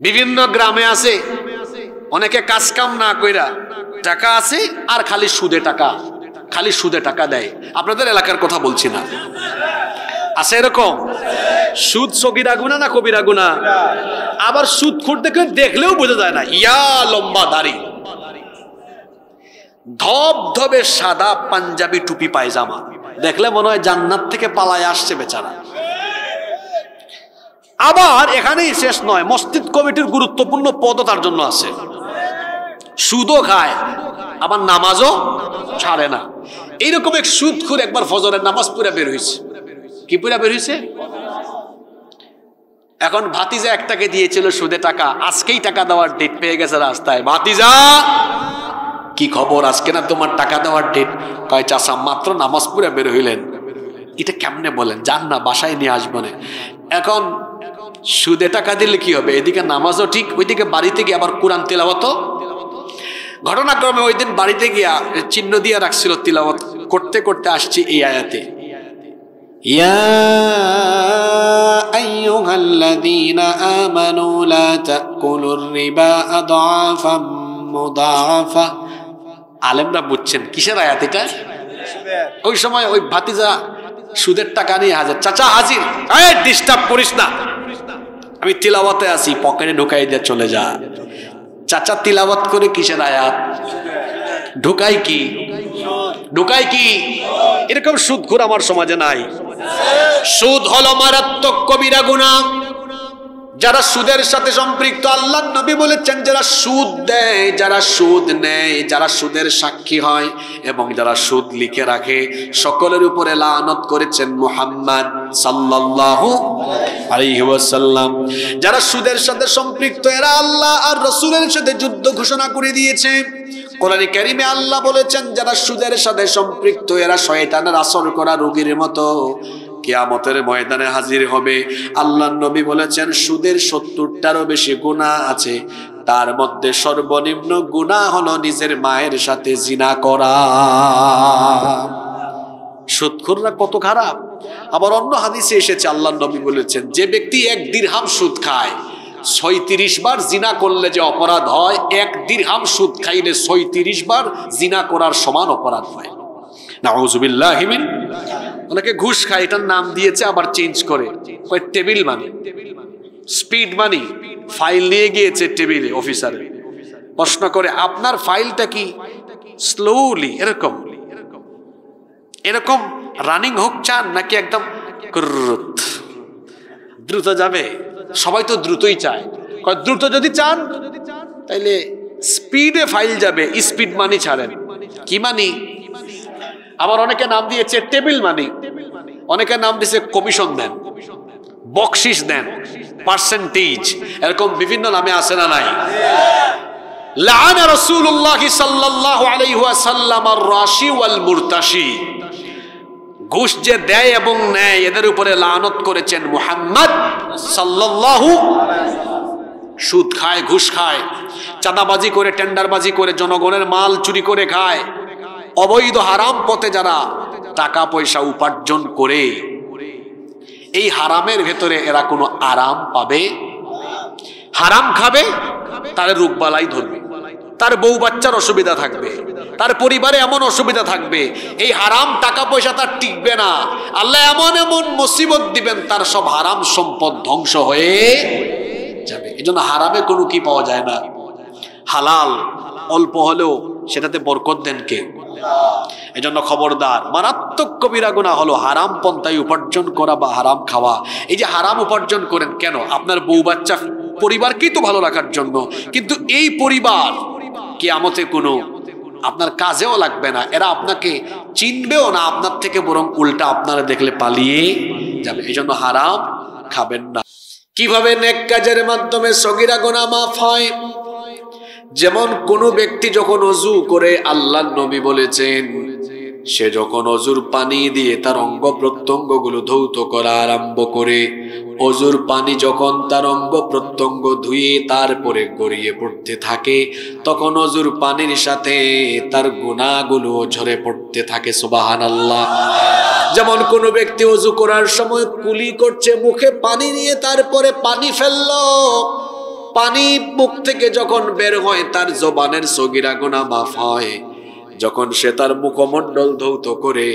বিভিন্ন গ্রামে আছে অনেকে কাজ কাম না কইরা টাকা আছে আর খালি সুদে টাকা দেয়। আপনাদের এলাকার কথা বলছি না, আছে এরকম? সুদ সগীরা গুনাহ না কবিরা গুনাহ? আবার সুদ খুঁড়তে দেখলেও বোঝা যায় না, ইয়া লম্বা দাড়ি, ধবধবে সাদা পাঞ্জাবি টুপি পায়জামা, দেখলে মনে হয় জান্নাত থেকে পালায় আসছে বেচারা। আবার এখানেই শেষ নয়, মসজিদ কমিটির গুরুত্বপূর্ণ পদও তার জন্য আছে, সুদও খায় আবার নামাজও ছাড়ে না। এইরকম এক সুদখোর একবার ফজরের নামাজ পুরা বের হয়েছে। কি পুরা বের হয়েছে? এখন ভাতিজা একটাকে দিয়েছিল সুদে টাকা, আজকেই টাকা দেওয়ার ডেট পেয়ে গেছে রাস্তায়। ভাতিজা কি খবর, আজকে না তোমার টাকা দেওয়ার ডেট? কয় চাচা মাত্র নামাজ পুরা বের হইলেন। এটা কেমনে বলেন? যান না, বাসায় নিয়ে আসবো না। এখন সুদে টাকা দিলে কি হবে? এদিকে নামাজও ঠিক, ওইদিকে বাড়িতে গিয়ে আবার কোরআন তিলাওয়াত। ঘটনাক্রমে ওই দিন বাড়িতে গিয়া চিহ্ন দিয়ে রাখছিল, তিলাওয়াত করতে করতে আসছি এই আয়াতে, ইয়া আইয়ুহাল্লাযীনা আমানু লা তাকুলুর রিবা আদআফাম মুদাআফা। আলেমরা বুঝছেন কিসের আয়াত এটা? ওই সময় ওই ভাতিজা সুদের টাকা নিয়ে হাজির। চাচা হাজির, এই ডিস্টার্ব করিস না, আমি তিলাওয়াতে আছি, পকেটে ঢুকাই দিয়ে চলে যা। চাচা তিলাওয়াত করে কিসের আয়াত? ঢুকাই কি? এরকম সুদখোর আমার সমাজে নাই। সুদ হলো মারাত্মক কবিরা গুনাহ। যারা সুদের সাথে সম্পৃক্ত, আল্লাহর নবী বলেছেন যারা সুদ দেয়, যারা সুদ নেয়, যারা সুদের সাক্ষী হয় এবং যারা সুদ লিখে রাখে, সকলের উপরে লানত করেছেন মুহাম্মদ সাল্লাল্লাহু আলাইহি ওয়াসাল্লাম। যারা সুদের সাথে সম্পৃক্ত এরা আল্লাহ আর রাসূলের সাথে যুদ্ধ ঘোষণা করে দিয়েছে। কোরআনে কারীমে আল্লাহ বলেছেন যারা সুদের সাথে সম্পৃক্ত এরা শয়তানের আসর করা রোগীর মতো কিয়ামতের ময়দানে হাজির হবে। আল্লাহর নবী বলেছেন সুদের 70টারও বেশি গুনাহ আছে, তার মধ্যে সর্বনিম্ন গুনাহ হলো নিজের মায়ের সাথে জিনা করা। সুদখোররা কত খারাপ। আবার অন্য হাদিসে এসেছে আল্লাহর নবী বলেছেন যে ব্যক্তি 1 দিরহাম সুদ খায়, 36 বার জিনা করলে যে অপরাধ হয়, 1 দিরহাম সুদ খাইলে 36 বার জিনা করার সমান অপরাধ হয়। নাউযুবিল্লাহি মিন। অনেকে ঘুষ খায়, এটার নাম দিয়েছে আবার চেঞ্জ করে, কয় টেবিল মানি, স্পিড মানি। ফাইল নিয়ে গিয়েছে টেবিলে অফিসারে, প্রশ্ন করে আপনার ফাইলটা কি স্লোলি এরকম রানিং হোক চান নাকি একদম দ্রুত যাবে? সবাই তো দ্রুতই চায়। কয় দ্রুত যদি চান তাইলে স্পিডে ফাইল যাবে, স্পিড মানি ছাড়েন। কি মানি? আবার অনেকে নাম দিয়েছে টেবিল মানি, অনেকে নাম দিয়েছে কমিশন দেন, বকশিশ দেন, পার্সেন্টেজ, এরকম বিভিন্ন নামে আছে না নাই? লাআনা রাসূলুল্লাহ সাল্লাল্লাহু আলাইহি ওয়াসাল্লাম আর-রাশি ওয়াল মুরতাশি। ঘুষ যে দেয় এবং নেয় এদের উপরে লানত করেছেন মুহাম্মদ সাল্লাল্লাহু। সুদ খায়, ঘুষ খায়, চাঁদাবাজি করে, টেন্ডারবাজি করে, জনগণের মাল চুরি করে খায়, অবৈধ হারাম পথে যারা টাকা পয়সা উপার্জন করে, এই হারামের ভেতরে এরা কোনো আরাম পাবে? হারাম খাবে, তার রোগবালাই ধরবে, তার বউ বাচ্চার অসুবিধা থাকবে, তার পরিবারে এমন অসুবিধা থাকবে, এই হারাম টাকা পয়সা তার টিকবে না। আল্লাহ এমন এমন মুসিবত দিবেন, তার সব হারাম সম্পদ ধ্বংস হয়ে যাবে। এজন্য হারামে কোনো কি পাওয়া যায় না। হালাল অল্প হলেও সেটাতে বরকত দেন কে? এজন্য খবরদার, মারাত্মক কবিরা গুনাহ হলো হারাম পন্থায় উপার্জন করা বা হারাম খাওয়া। এই যে হারাম উপার্জন করেন কেন? আপনার বউ বাচ্চা পরিবারকেই তো ভালো রাখার জন্য, কিন্তু এই পরিবার কিয়ামতে কোনো আপনার কাজেও লাগবে না, এরা আপনাকে চিনবেও না, আপনার থেকে বরং উল্টা আপনারা দেখলে পালিয়ে যাবে। এই জন্য হারাম খাবেন না। কিভাবে নেক কাজের মাধ্যমে সগীরা গুনাহ মাফ হয়? যেমন কোন ব্যক্তি যখন ওযু করে, আল্লাহর নবী বলেছেন সে যখন ওযুর পানি দিয়ে তার অঙ্গ প্রত্যঙ্গগুলো ধৌত করা আরম্ভ করে, ওযুর পানি যখন তার অঙ্গ প্রত্যঙ্গ ধুয়ে তারপরে গড়িয়ে পড়তে থাকে, তখন ওযুর পানির সাথে তার গুনাহগুলো ঝরে পড়তে থাকে। সুবহানাল্লাহ। যেমন কোন ব্যক্তি ওযু করার সময় কুলি করছে, মুখে পানি নিয়ে তারপরে পানি ফেললো, পানি মুখ থেকে যখন বের হয় তার জবানের সগীরা গুনাহ মাফ হয়। যখন সে তার মুখমণ্ডল ধৌত করে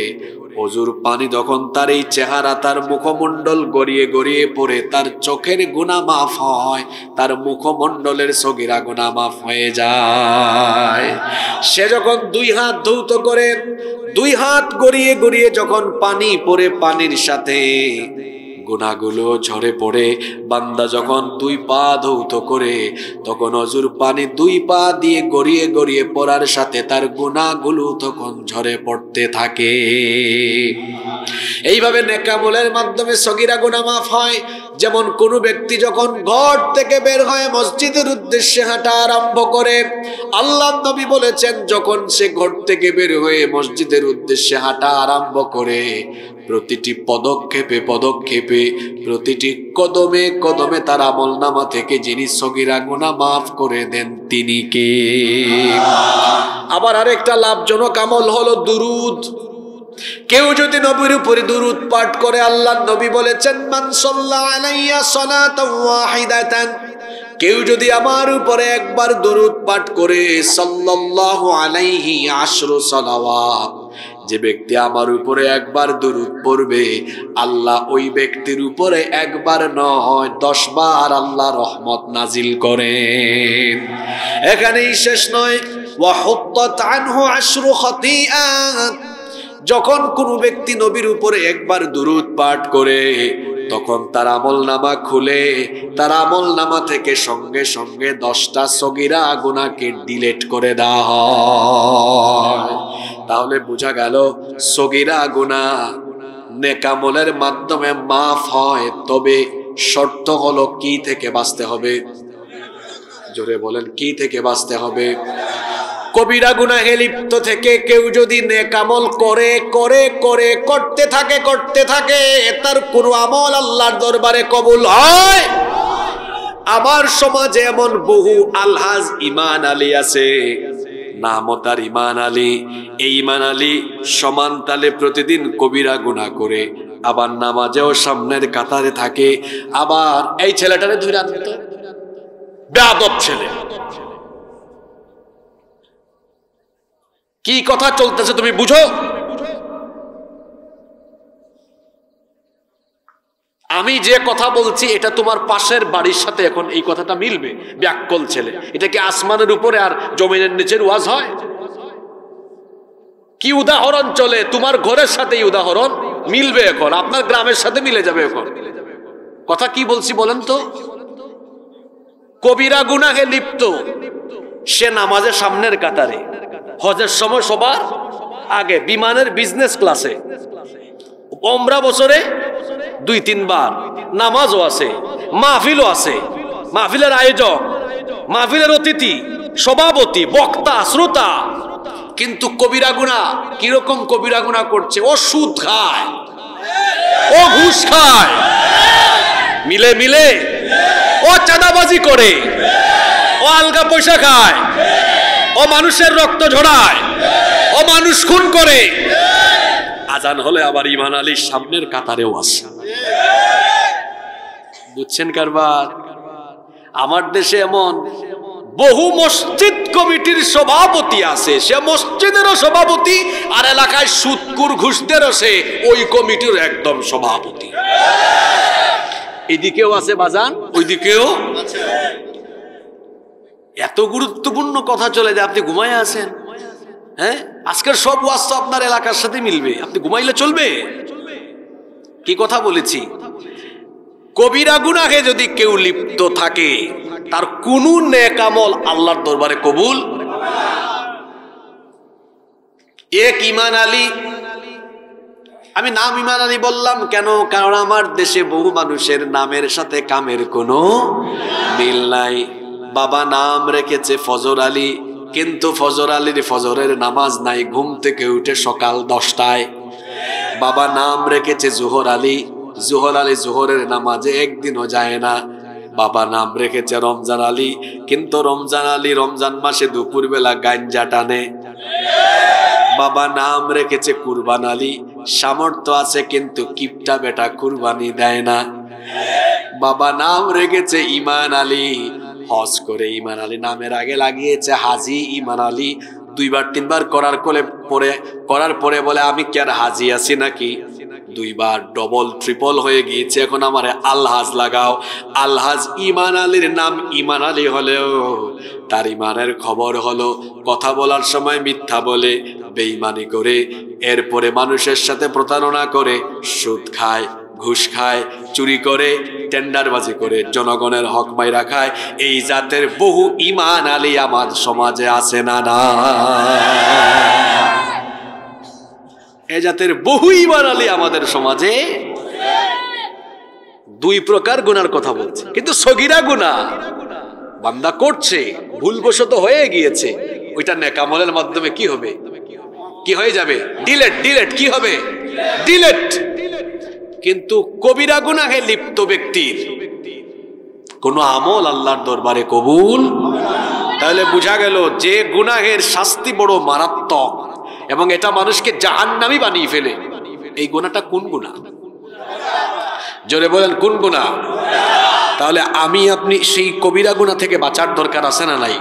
অজুর পানি যখন তার এই চেহারা তার মুখমণ্ডল গড়িয়ে গড়িয়ে পড়ে তার চোখের গুনাহ মাফ হয়, তার মুখমণ্ডলের সগীরা গুনাহ মাফ হয়ে যায়। সে যখন দুই হাত ধৌত করে, দুই হাত গড়িয়ে গড়িয়ে যখন পানি পড়ে পানির সাথে গুনাহগুলো ঝরে পড়ে, বান্দা যখন দুই পা ধৌত করে তখন অজুর পানি দুই পা দিয়ে গড়িয়ে গড়িয়ে পড়ার সাথে তার গুনাহগুলো তখন ঝরে পড়তে থাকে। এইভাবে নেকামলের মাধ্যমে সগীরা গুনাহ মাফ হয়। যেমন কোন ব্যক্তি যখন ঘর থেকে বের হয়ে মসজিদের উদ্দেশ্যে হাঁটা আরম্ভ করে, আল্লাহর নবী বলেছেন যখন সে ঘর থেকে বের হয়ে মসজিদের উদ্দেশ্যে হাঁটা আরম্ভ করে প্রতিটি পদক্ষেপে পদক্ষেপে প্রতিটি কদমে কদমে তার আমলনামা থেকে যিনি সগীরা গুনাহ মাফ করে দেন তিনি কে? আবার আরেকটা লাভজনক আমল হলো দুরুদ। কেউ যদি নবীর উপরে দুরুদ পাঠ করে, আল্লাহর নবী বলেছেন মান সাল্লা আলাইয়া সালাতান ওয়াহিদাতান, কেউ যদি আমার উপরে একবার দুরুদ পাঠ করে সাল্লাল্লাহু আলাইহি আশরু সালাওয়াত, যে ব্যক্তি আমার উপরে একবার দুরুদ পড়বে আল্লাহ ওই ব্যক্তির উপরে একবার নয় 10 বার আল্লাহ রহমত নাজিল করেন। এখানেই শেষ নয়, ওয়া হুত্তাত আনহু আশরু খাতিআত, যখন কোন ব্যক্তি নবীর উপরে একবার দুরুদ পাঠ করে তখন তার আমলনামা খুলে তার আমলনামা থেকে সঙ্গে সঙ্গে 10টা সগীরা গুনাহকে ডিলিট করে দেওয়া হয়। তাহলে বোঝা গেল সগীরা গুনাহ নেকামলের মাধ্যমে মাফ হয়, তবে শর্ত হলো কি থেকে বাঁচতে হবে? জোরে বলেন, কি থেকে বাঁচতে হবে? কবিরা গুনাহে লিপ্ত থেকে কেউ যদি নেক আমল করে করে করে করতে থাকে তার কোনো আমল আল্লাহর দরবারে কবুল হয়? আমার সমাজে এমন বহু আলহাজ ইমান আলী আছে, নাম তার ইমান আলী। এই ইমান আলী সমান তালে প্রতিদিন কবিরা গুনাহ করে, আবার নামাজেও সামনের কাতারে থাকে। আবার এই ছেলেটারে ধরে আনতো, বেয়াদব ছেলে, কি কথা চলতেছে তুমি বুঝো? আমি যে কথা বলছি এটা তোমার পাশের বাড়ির সাথে এখন এই কথাটা মিলবে। ব্যাককল ছেলে, এটা কি আসমানের উপরে আর জমিনের নিচের ওয়াজ হয়? কি উদাহরণ চলে তোমার ঘরের সাথে, উদাহরণ মিলবে এখন, আপনার গ্রামের সাথে মিলে যাবে এখন। কথা কি বলছি বলেন তো? কবিরা গুনাহে লিপ্ত, সে নামাজের সামনের কাতারে, হজের সময় সবার আগে, বিমানের বিজনেস ক্লাসে, ওমরা বছরে 2-3 বার, নামাজও আছে, মাহফিলও আছে, মাহফিলের আয়োজক, মাহফিলের অতিথি, সভাপতি, বক্তা, শ্রোতা। কিন্তু কবিরা গুনাহ, কিরকম কবিরা গুনাহ করছে? ও সুদ খায়, ও ঘুষ খায়, মিলে মিলে ও চাঁদাবাজি করে, ও আলগা পয়সা খায়, ও মানুষের রক্ত ঝরায়, ও মানুষ খুন করে। আজান হলে আবার ইমান আলীর সামনের কাতারেও আসে। বুঝছেন কারবার? আমার দেশে এমন বহু মসজিদ কমিটির সভাপতি আছে, সে মসজিদেরও সভাপতি, আর এলাকায় সুদকুর ঘুষদেরও সে ওই কমিটির একদম সভাপতি। এদিকেও আছে বাজান, ওইদিকেও। এত গুরুত্বপূর্ণ কথা চলে যায়, আপনি ঘুমায় আছেন। হ্যাঁ, আজকের সব ওয়াজ তো আপনার এলাকার সাথে মিলবে, আপনি ঘুমাইলে চলবে? কি কথা বলেছি? কবিরা গুনাহে যদি কেউ লিপ্ত থাকে তার কোন নেক আমল আল্লাহর দরবারে কবুল। এক ইমান আলী, আমি নাম ইমান আলী বললাম কেন? কারণ আমার দেশে বহু মানুষের নামের সাথে কামের কোনো মিল নাই। বাবা নাম রেখেছে ফজর আলী, কিন্তু ফজর আলীর ফজরের নামাজ নাই, ঘুম থেকে উঠে সকাল 10টায়। বাবা নাম রেখেছে জোহর আলী, জোহর আলী জোহরের নামাজে একদিনও যায় না। বাবা নাম রেখেছে রমজান আলী, কিন্তু রমজান আলী রমজান মাসে দুপুর বেলা গাঞ্জা টানে। বাবা নাম রেখেছে কুরবান আলী, সামর্থ্য আছে কিন্তু কিপটা বেটা কুরবানি দেয় না। বাবা নাম রেখেছে ইমান আলী, হজ করে ইমান আলী নামের আগে লাগিয়েছে হাজি ইমান আলী। 2বার 3বার করার পরে বলে আমি কি আর হাজি আছি নাকি? 2বার ডবল ট্রিপল হয়ে গিয়েছে, এখন আমারে আলহাজ লাগাও। আলহাজ ইমান আলীর নাম ইমান আলী হলেও তার ইমানের খবর হলো কথা বলার সময় মিথ্যা বলে, বেঈমানি করে, এরপরে মানুষের সাথে প্রতারণা করে, সুদ খায়, ঘুষ খায়, চুরি করে, টেন্ডারবাজি করে, জনগণের হক মাইরা খায়। এই জাতের বহু ইমান আলী আমার সমাজে আছে না? না, এই জাতের বহু ইমান আলী আমাদের সমাজে। 2 প্রকার গুনার কথা বলছে, কিন্তু সগীরা গুনাহ বান্দা করছে, ভুলবশত হয়ে গিয়েছে, ওইটা নেক আমলের মাধ্যমে কি হবে? কি হয়ে যাবে? ডিলেট কি হবে? ডিলেট। কিন্তু কবিরা গুনাহে লিপ্ত ব্যক্তির কোন আমল আল্লাহর দরবারে কবুল। তাহলে বোঝা গেল যে গুনাহের শাস্তি বড় মারাত্মক এবং এটা মানুষকে জাহান্নামী বানিয়ে ফেলে, এই গুনাহটা কোন গুনাহ? জোরে বলেন কোন গুনাহ? তাহলে আমি আপনি সেই কবিরা গুনাহ থেকে বাঁচার দরকার আছে না নাই?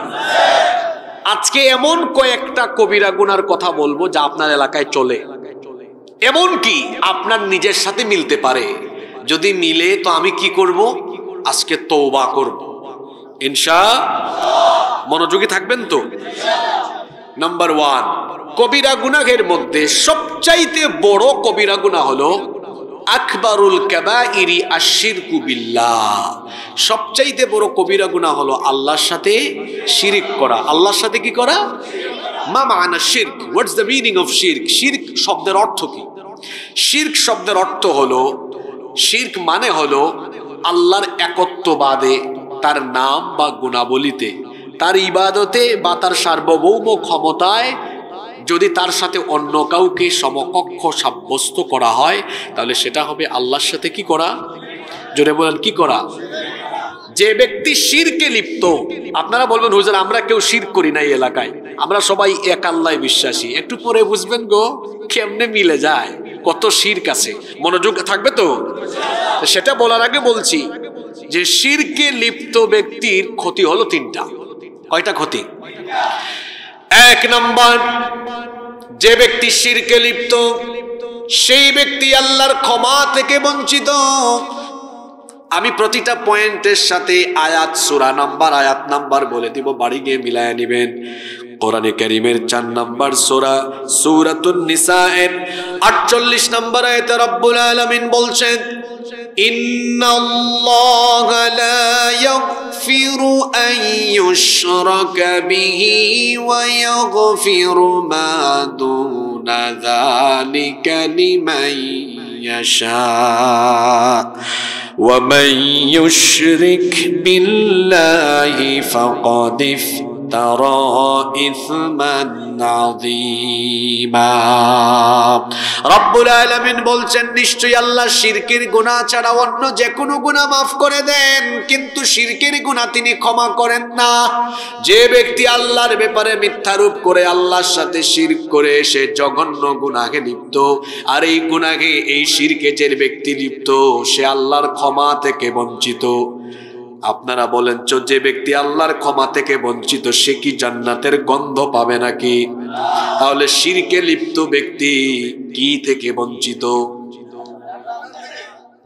আজকে এমন কয়েকটা কবিরা গুনার কথা বলবো যা আপনার এলাকায় চলে, এমন কি আপনার নিজের সাথে মিলতে পারে। যদি মিলে তো আমি কি করব? আজকে তওবা করব ইনশাআল্লাহ। মনোযোগী থাকবেন তো? নাম্বার 1, কবিরা গুনাহের মধ্যে সবচাইতে বড় কবিরা গুনাহ হলো আকবারুল কাবাইরি আশিরকু বিল্লাহ। সবচাইতে বড় কবিরা গুনাহ হলো আল্লাহর সাথে শিরক করা। আল্লাহর সাথে কি করা? মা মানা শিরক? হোয়াটস দ্য মিনিং অফ শিরক? শিরক শব্দের অর্থ কি? শিরক শব্দের অর্থ হলো, শিরক মানে হলো আল্লাহর একত্ববাদে, তার নাম বা গুণাবলীতে, তার ইবাদতে বা তার সার্বভৌম ক্ষমতায় যদি তার সাথে অন্য কাউকে সমকক্ষ সাব্যস্ত করা হয়, তাহলে সেটা হবে আল্লাহর সাথে কি করা? জোরে বলেন কি করা? যে ব্যক্তি শিরকে লিপ্ত, আপনারা বলবেন হুজুর আমরা কেউ শিরক করি না এই এলাকায়, আমরা সবাই এক আল্লাহয় বিশ্বাসী। একটু পরে বুঝবেন গো কেমনে মিলে যায়, কত শিরক আছে। মনোযোগ থাকবে তো? সেটা বলার আগে বলছি যে শিরকে লিপ্ত ব্যক্তির ক্ষতি হলো 3টা। কয়টা ক্ষতি? 1 নাম্বার, যে ব্যক্তি শিরকে লিপ্ত সেই ব্যক্তি আল্লাহর ক্ষমা থেকে বঞ্চিত। আমি প্রতিটা পয়েন্টের সাথে আয়াত, সূরা নাম্বার, আয়াত নাম্বার বলে দিব, বাড়ি গিয়ে মিলায় নেবেন। কোরআনে কারীমের 4 নাম্বার সূরা সূরাতুন নিসা-এর 48 নাম্বার আয়াতে রব্বুল আলামিন বলছেন, ইন্নাল্লাহা লা ইয়াগফিরু আন ইউশরাকা বিহি ওয়া ইয়াগফিরু মা দুনা যালিকা লিমান ইয়াশা ওয়া মান ইউশরিক বিল্লাহি ফাকাদ ইফতারা ইসমান আযীমা। রব্বুল আলামিন বলছেন, নিশ্চয়ই আল্লাহ শিরকের গুনাহ ছাড়া অন্য যে কোনো গুনাহ মাফ করে দেন, কিন্তু শিরকের গুনাহ তিনি ক্ষমা করেন না। যে ব্যক্তি আল্লাহর ব্যাপারে মিথ্যারোপ করে, আল্লাহর সাথে শিরক করে, সে জঘন্য গুনাহে লিপ্ত। আর এই গুনাহে, এই শিরকে যে ব্যক্তি লিপ্ত, সে আল্লাহর ক্ষমা থেকে বঞ্চিত। আপনারা বলেন তো, যে ব্যক্তি আল্লাহর ক্ষমা থেকে বঞ্চিত সে কি জান্নাতের গন্ধ পাবে নাকি? তাহলে শিরকে লিপ্ত ব্যক্তি কি থেকে বঞ্চিত?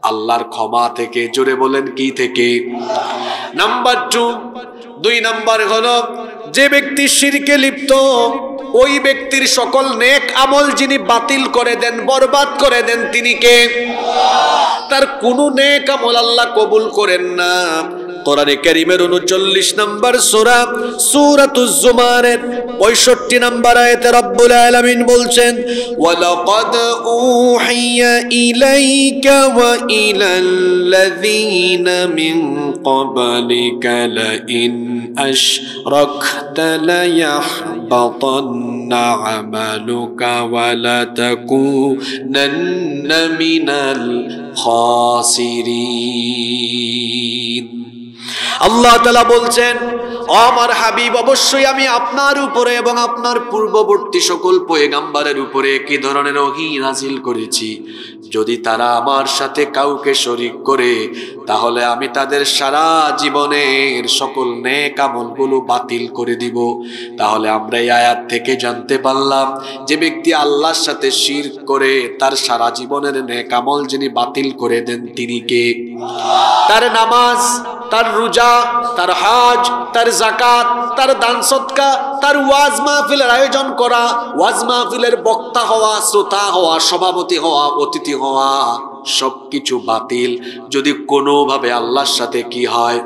আল্লাহর ক্ষমা থেকে। জোরে বলেন কি থেকে? নাম্বার 2 নাম্বার হলো, যে ব্যক্তি শিরকে লিপ্ত ওই ব্যক্তির সকল নেক আমল যিনি বাতিল করে দেন, বরবাদ করে দেন, তিনি কে? তার কোনো নেক আমল আল্লাহ কবুল করেন না। কোরআনে কারীমের 39 নম্বর সূরা সূরাতুজ জুমারের 65 নম্বর আয়াতে রব্বুল আলামিন বলছেন, ওয়ালাকাদ উহিয়া ইলাইকা ওয়া ইলাল্লাযীনা মিন ক্বাবলিকা লাইন আশরাকতা লায়াহবাতান্না আমালুকা ওয়া লাতাকুনান্না মিনাল খাসিরিন। আল্লাহ তাআলা বলছেন, ও আমার হাবিব, অবশ্যই আমি আপনার উপরে এবং আপনার পূর্ববর্তী সকল পয়গম্বরের উপরে কি ধরনের ওহী নাযিল করেছি, যদি তারা আমার সাথে কাউকে শরীক করে তাহলে আমি তাদের সারা জীবনের সকল নেক আমলগুলো বাতিল করে দিব। তাহলে আমরা এই আয়াত থেকে জানতে পারলাম যে ব্যক্তি আল্লাহর সাথে শিরক করে তার সারা জীবনের নেক আমল যিনি বাতিল করে দেন তিনি কে? তার নামাজ, তার রোজা, তার হজ, তার যাকাত, তার দান সদকা, তার ওয়াজ মাহফিলের আয়োজন করা, ওয়াজ মাহফিলের বক্তা হওয়া, শ্রোতা হওয়া, সভাপতি হওয়া, অতিথি হওয়া, সবকিছু বাতিল যদি কোনোভাবে আল্লাহর সাথে কি হয়?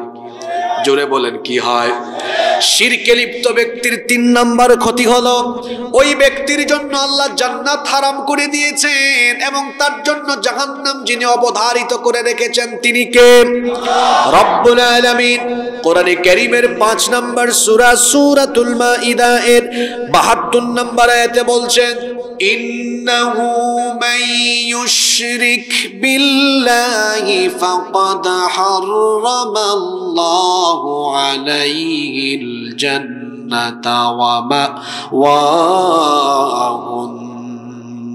জোরে বলেন কি হয়? শিরকে লিপ্ত ব্যক্তির 3 নাম্বার ক্ষতি হলো ওই ব্যক্তির জন্য আল্লাহ জান্নাত হারাম করে দিয়েছেন এবং তার জন্য জাহান্নাম যিনি অবধারিত করে রেখেছেন তিনি কে? রব্বুল আলামিন কোরআনে কারীমের 5 নাম্বার সূরা সূরাতুল মাইদা এর 72 নাম্বার আয়াতে বলছেন, ইন্নাহু মান ইউশরিক বিল্লাহি ফাকাদ হারামাল্লাহু আলাইহিল জান্নাতা ওয়া মাওয়াহুন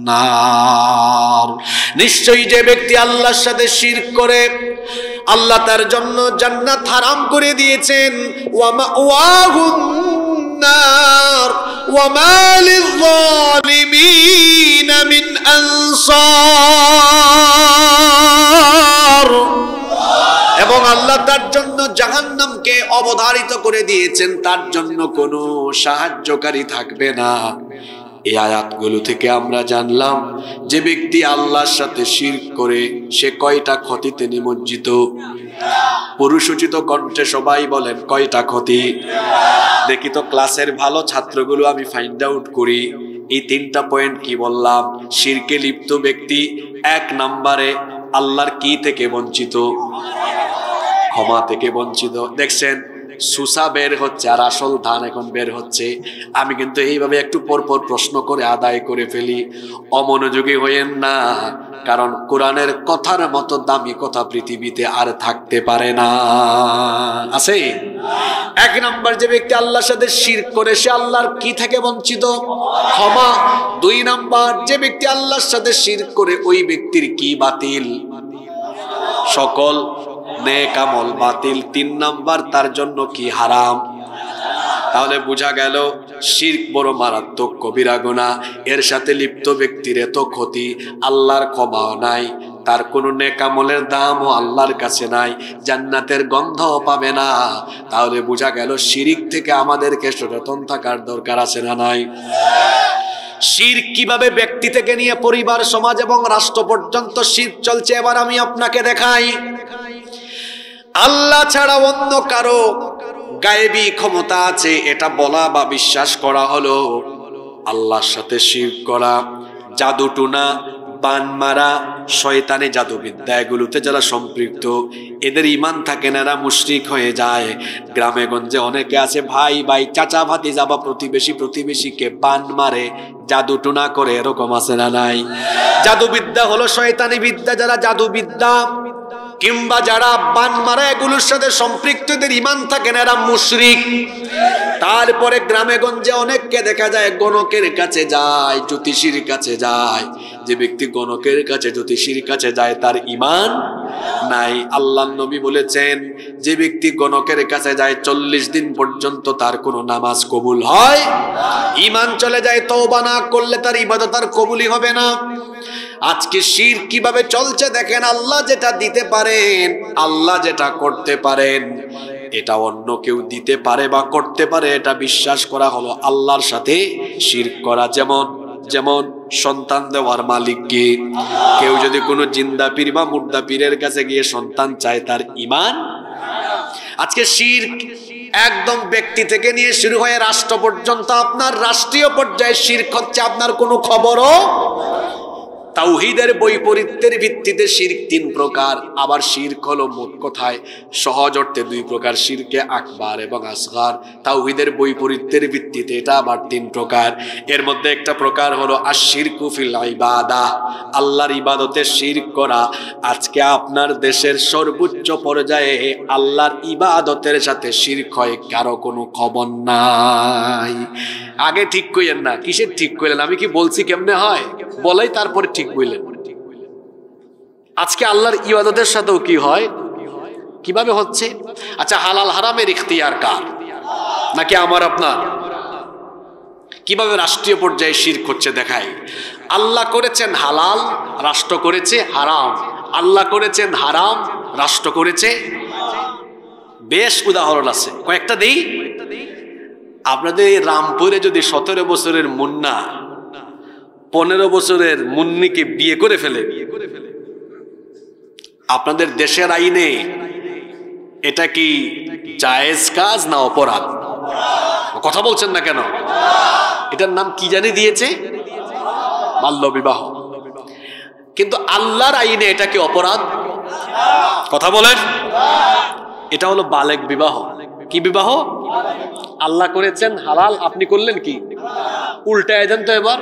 নার। নিশ্চয়ই যে ব্যক্তি আল্লাহর সাথে শিরক করে আল্লাহ তার জন্য জান্নাত হারাম করে দিয়েছেন। ওয়া মাওয়াহুন নার ওয়া মা লিয-যালিমিন মিন আনসার। এবং আল্লাহ তার জন্য জাহান্নামকে অবধারিত করে দিয়েছেন, তার জন্য কোনো সাহায্যকারী থাকবে না। এই আয়াতগুলো থেকে আমরা জানলাম যে ব্যক্তি আল্লাহর সাথে শিরক করে সে কয়টা ক্ষতিতে নিমজ্জিত? পুরুষোচিত কণ্ঠে সবাই বলেন কয়টা ক্ষতি? দেখি তো ক্লাসের ভালো ছাত্রগুলো আমি ফাইন্ড আউট করি। এই 3টা পয়েন্ট কি বললাম? শিরকে লিপ্ত ব্যক্তি 1 নম্বরে আল্লাহর কি থেকে বঞ্চিত? ক্ষমা থেকে বঞ্চিত। দেখছেন সুসা বের হচ্ছে আর আসল ধান এখন বের হচ্ছে। আমি কিন্তু এইভাবে একটু পর পর প্রশ্ন করে আদায় করে ফেলি, অমনোযোগী হইেন না, কারণ কোরআনের কথার মতো দামি কথা পৃথিবীতে আর থাকতে পারে না। আছে 1 নাম্বার, যে ব্যক্তি আল্লাহর সাথে শিরক করে সে আল্লাহর কি থেকে বঞ্চিত? ক্ষমা। 2 নাম্বার, যে ব্যক্তি আল্লাহর সাথে শিরক করে ওই ব্যক্তির কি বাতিল? সকল নেক আমল বাতিল। 3 নাম্বার, তার জন্য কি হারাম। তাহলে বোঝা গেল শিরক বড় মারাত্মক কবিরা গুনাহ। এর সাথে লিপ্ত ব্যক্তির এত ক্ষতি, আল্লাহর ক্ষমাও নাই, তার কোনো নেক আমলের দামও আল্লাহর কাছে নাই, জান্নাতের গন্ধও পাবে না। তাহলে বোঝা গেল শিরক থেকে আমাদেরকে সচেতন থাকার দরকার আছে না নাই? শিরক কিভাবে ব্যক্তি থেকে নিয়ে পরিবার, সমাজ এবং রাষ্ট্র পর্যন্ত শিরক চলছে এবার আমি আপনাকে দেখাই। আল্লাহ ছাড়া অন্য কারো গায়েবী ক্ষমতা আছে এটা বলা বা বিশ্বাস করা হলো আল্লাহর সাথে শিরক করা। জাদু টুনা, বান মারা, শয়তানি জাদুবিদ্যা এগুলোতে যারা সম্পৃক্ত এদের ঈমান থাকে না, এরা মুশরিক হয়ে যায়। গ্রামে গঞ্জে অনেকে আছে ভাই ভাই, চাচা ভাতিজা বা প্রতিবেশী প্রতিবেশীকে বান মারে, জাদু টুনা করে, এরকম আছে না নাই? জাদুবিদ্যা হলো শয়তানি বিদ্যা। যারা জাদুবিদ্যা কিংবা যারা বান মারা এগুলোর সাথে সম্পৃক্ত এদের ঈমান থাকে না, এরা মুশরিক। তারপরে গ্রামে গঞ্জে অনেককে দেখা যায় গণকের কাছে যায়, জ্যোতিষীর কাছে যায়। যে ব্যক্তি গণকের কাছে জ্যোতিষীর কাছে যায় তার ঈমান নাই। আল্লাহর নবী বলেছেন যে ব্যক্তি গণকের কাছে যায় 40 দিন পর্যন্ত তার কোনো নামাজ কবুল হয়, ঈমান চলে যায়, তওবা না করলে তার ইবাদত আর কবুলই হবে না। আজকে শিরক কিভাবে চলছে দেখেন। আল্লাহ যেটা দিতে পারেন, আল্লাহ যেটা করতে পারেন, এটা অন্য কেউ দিতে পারে বা করতে পারে এটা বিশ্বাস করা হলো আল্লাহর সাথে শিরক করা। যেমন যেমন সন্তান দেওয়ার মালিক কে? কেউ যদি কোনো জিন্দা পীর বা মুর্দা পীরের কাছে গিয়ে সন্তান চায় তার ঈমান। আজকে শিরক একদম ব্যক্তি থেকে নিয়ে শুরু হয়ে রাষ্ট্র পর্যন্ত, আপনার রাষ্ট্রীয় পর্যায়ে শিরক হচ্ছে আপনার কোনো খবরও। তাওহীদের বৈপরীত্যের ভিত্তিতে শিরক 3 প্রকার। আবার শিরক হলো মোট কথায় সহজ অর্থে 2 প্রকার, শিরকে আকবার এবং আসগার। তাওহীদের বৈপরীত্যের ভিত্তিতে এটা আবার 3 প্রকার। এর মধ্যে একটা প্রকার হলো আশ-শিরকু ফিল ইবাদাহ, আল্লাহর ইবাদতে শিরক করা। আজকে আপনার দেশের সর্বোচ্চ পর্যায়ে আল্লাহর ইবাদতের সাথে শিরক হয়, কারো কোনো খবর নাই। আগে ঠিক কইলেন না, কিসের ঠিক কইলেন? আমি কি বলছি কেমনে হয় বলাই তারপরে ঠিক বললেন। আজকে আল্লাহর ইবাদতের সাথেও কি হয়, কিভাবে হচ্ছে? আচ্ছা, হালাল হারামের ইখতিয়ার কার? নাকি আমার আপনার? কিভাবে রাষ্ট্রীয় পর্যায়ে শিরক হচ্ছে দেখাই। আল্লাহ করেছেন হালাল, রাষ্ট্র করেছে হারাম। আল্লাহ করেছেন হারাম, রাষ্ট্র করেছে। বেশ উদাহরণ আছে, কয়েকটা দেই। আপনাদের রামপুরে যদি 17 বছরের মুন্না 15 বছরের মুন্নিকে বিয়ে করে ফেলে, আপনাদের দেশের আইনে এটা কি জায়েজ কাজ না অপরাধ? কথা বলছেন না কেন? এটার নাম কি জানি দিয়েছে? বাল্য বিবাহ। কিন্তু আল্লাহর আইনে এটা কি অপরাধ? কথা বলেন। এটা হলো বালেগ বিবাহ। কি বিবাহ? আল্লাহ করেছেন হালাল, আপনি করলেন কি? উল্টায় দেন তো এবার।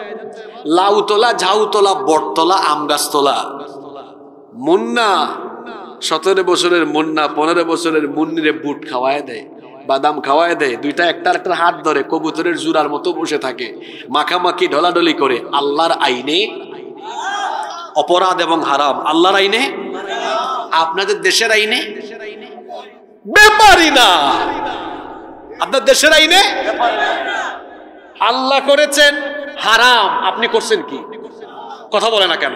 লাউ তোলা, ঝাউ তোলা, বটতলা, আম গাছ তোলা। মুন্না 17 বছরের মুন্না 15 বছরের মুন্নিরে বুট খাওয়ায় দেয়, বাদাম খাওয়ায় দেয়, দুইটা একটা হাত ধরে কবুতরের জুরার মতো বসে থাকে, মাখামাখি ঢলাঢলি করে। আল্লাহর আইনে অপরাধ এবং হারাম। আল্লাহর আইনে, আপনাদের দেশের আইনে ব্যাপারই না। আপনার দেশের আইনে আল্লাহ করেছেন হারাম, আপনি করছেন কি? কথা বলে না কেন?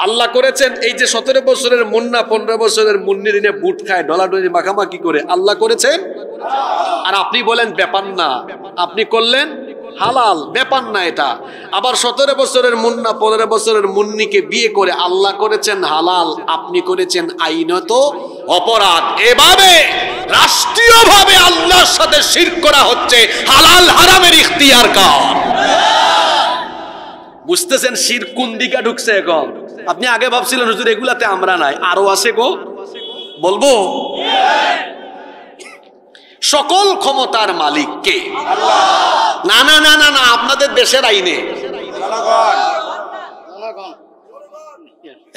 আল্লাহ করেছেন এই যে 17 বছরের মুন্না 15 বছরের মুন্নির এনে বুট খায়, ডলাডলি মাখামাখি করে, আল্লাহ করেছেন। আর আপনি বলেন ব্যাপার না, আপনি করলেন হালাল, ব্যাপার না এটা। আবার 17 বছরের মুন্না 15 বছরের মুন্নিকে বিয়ে করে আল্লাহ করেছেন হালাল, আপনি করেছেন আইনত অপরাধ। এভাবে রাষ্ট্রীয়ভাবে আল্লাহর সাথে শিরক করা হচ্ছে। হালাল হারামের ইখতিয়ার কার? বুঝতেছেন শিরক কোন দিকে ঢুকছে এখন? আপনি আগে ভাবছিলেন হুজুর এগুলাতে আমরা নাই, আরো আছে গো। বলবো সকল ক্ষমতার মালিক কে? না না না না না, আপনাদের দেশের আইনে।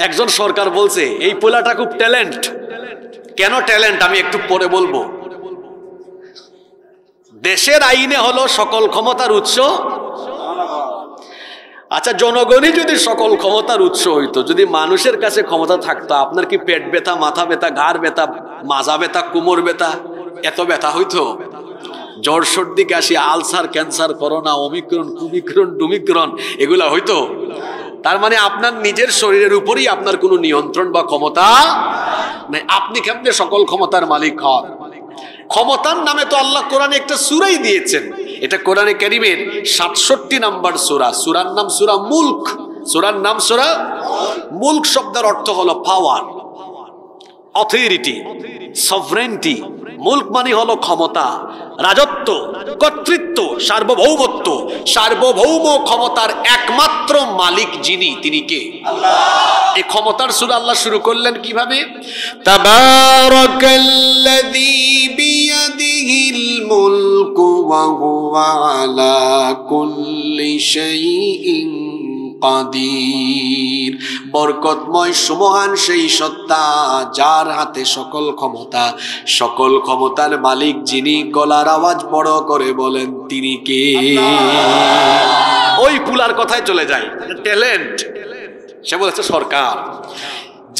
একজন সরকার বলছে এই পোলাটা খুব ট্যালেন্ট। কেন ট্যালেন্ট আমি একটু পরে বলবো। দেশের আইনে হলো সকল ক্ষমতার উৎস। আচ্ছা, জনগণই যদি সকল ক্ষমতার উৎস হইতো, যদি মানুষের কাছে ক্ষমতা থাকতো, আপনার কি পেট ব্যথা, মাথা ব্যথা, ঘাড় ব্যথা, মাজা ব্যথা, কোমর ব্যথা, এত ব্যথা হইতো? জ্বর সর্দি কাশি, আলসার, ক্যান্সার, করোনা, ওমিক্রন, কুমিক্রন, ডুমিক্রন, এগুলা হইতো? তার মানে আপনার নিজের শরীরের উপরই আপনার কোনো নিয়ন্ত্রণ বা ক্ষমতা নাই। আপনি কেমনে সকল ক্ষমতার মালিক হন? ক্ষমতার নামে তো আল্লাহ কোরআনে একটা সূরাই দিয়েছেন। এটা কোরআনে কারীমের 67 নম্বর সূরা। সূরার নাম সূরা মুলক। সূরার নাম সূরা মুলক। শব্দের অর্থ হলো পাওয়ার, অথরিটি, সভরেন্টি। মুলক মানে হলো ক্ষমতা, রাজত্ব, কর্তৃত্ব, সার্বভৌমত্ব। সার্বভৌম ক্ষমতার একমাত্র মালিক যিনি, তিনি কে? আল্লাহ। এই ক্ষমতার সূরা আল্লাহ শুরু করলেন কিভাবে? তাবারাকাল্লাযী বিয়াদিহিল মুলকু ওয়া হুয়া আলা কুল্লি শাইইন কাদির। বরকতময় সুমহান সেই সত্তা যার হাতে সকল ক্ষমতা। সকল ক্ষমতার মালিক যিনি, গলার আওয়াজ বড় করে বলেন তিনি কে? ওই পুলার কথায় চলে যায়, ট্যালেন্ট। সে বলেছে সরকার।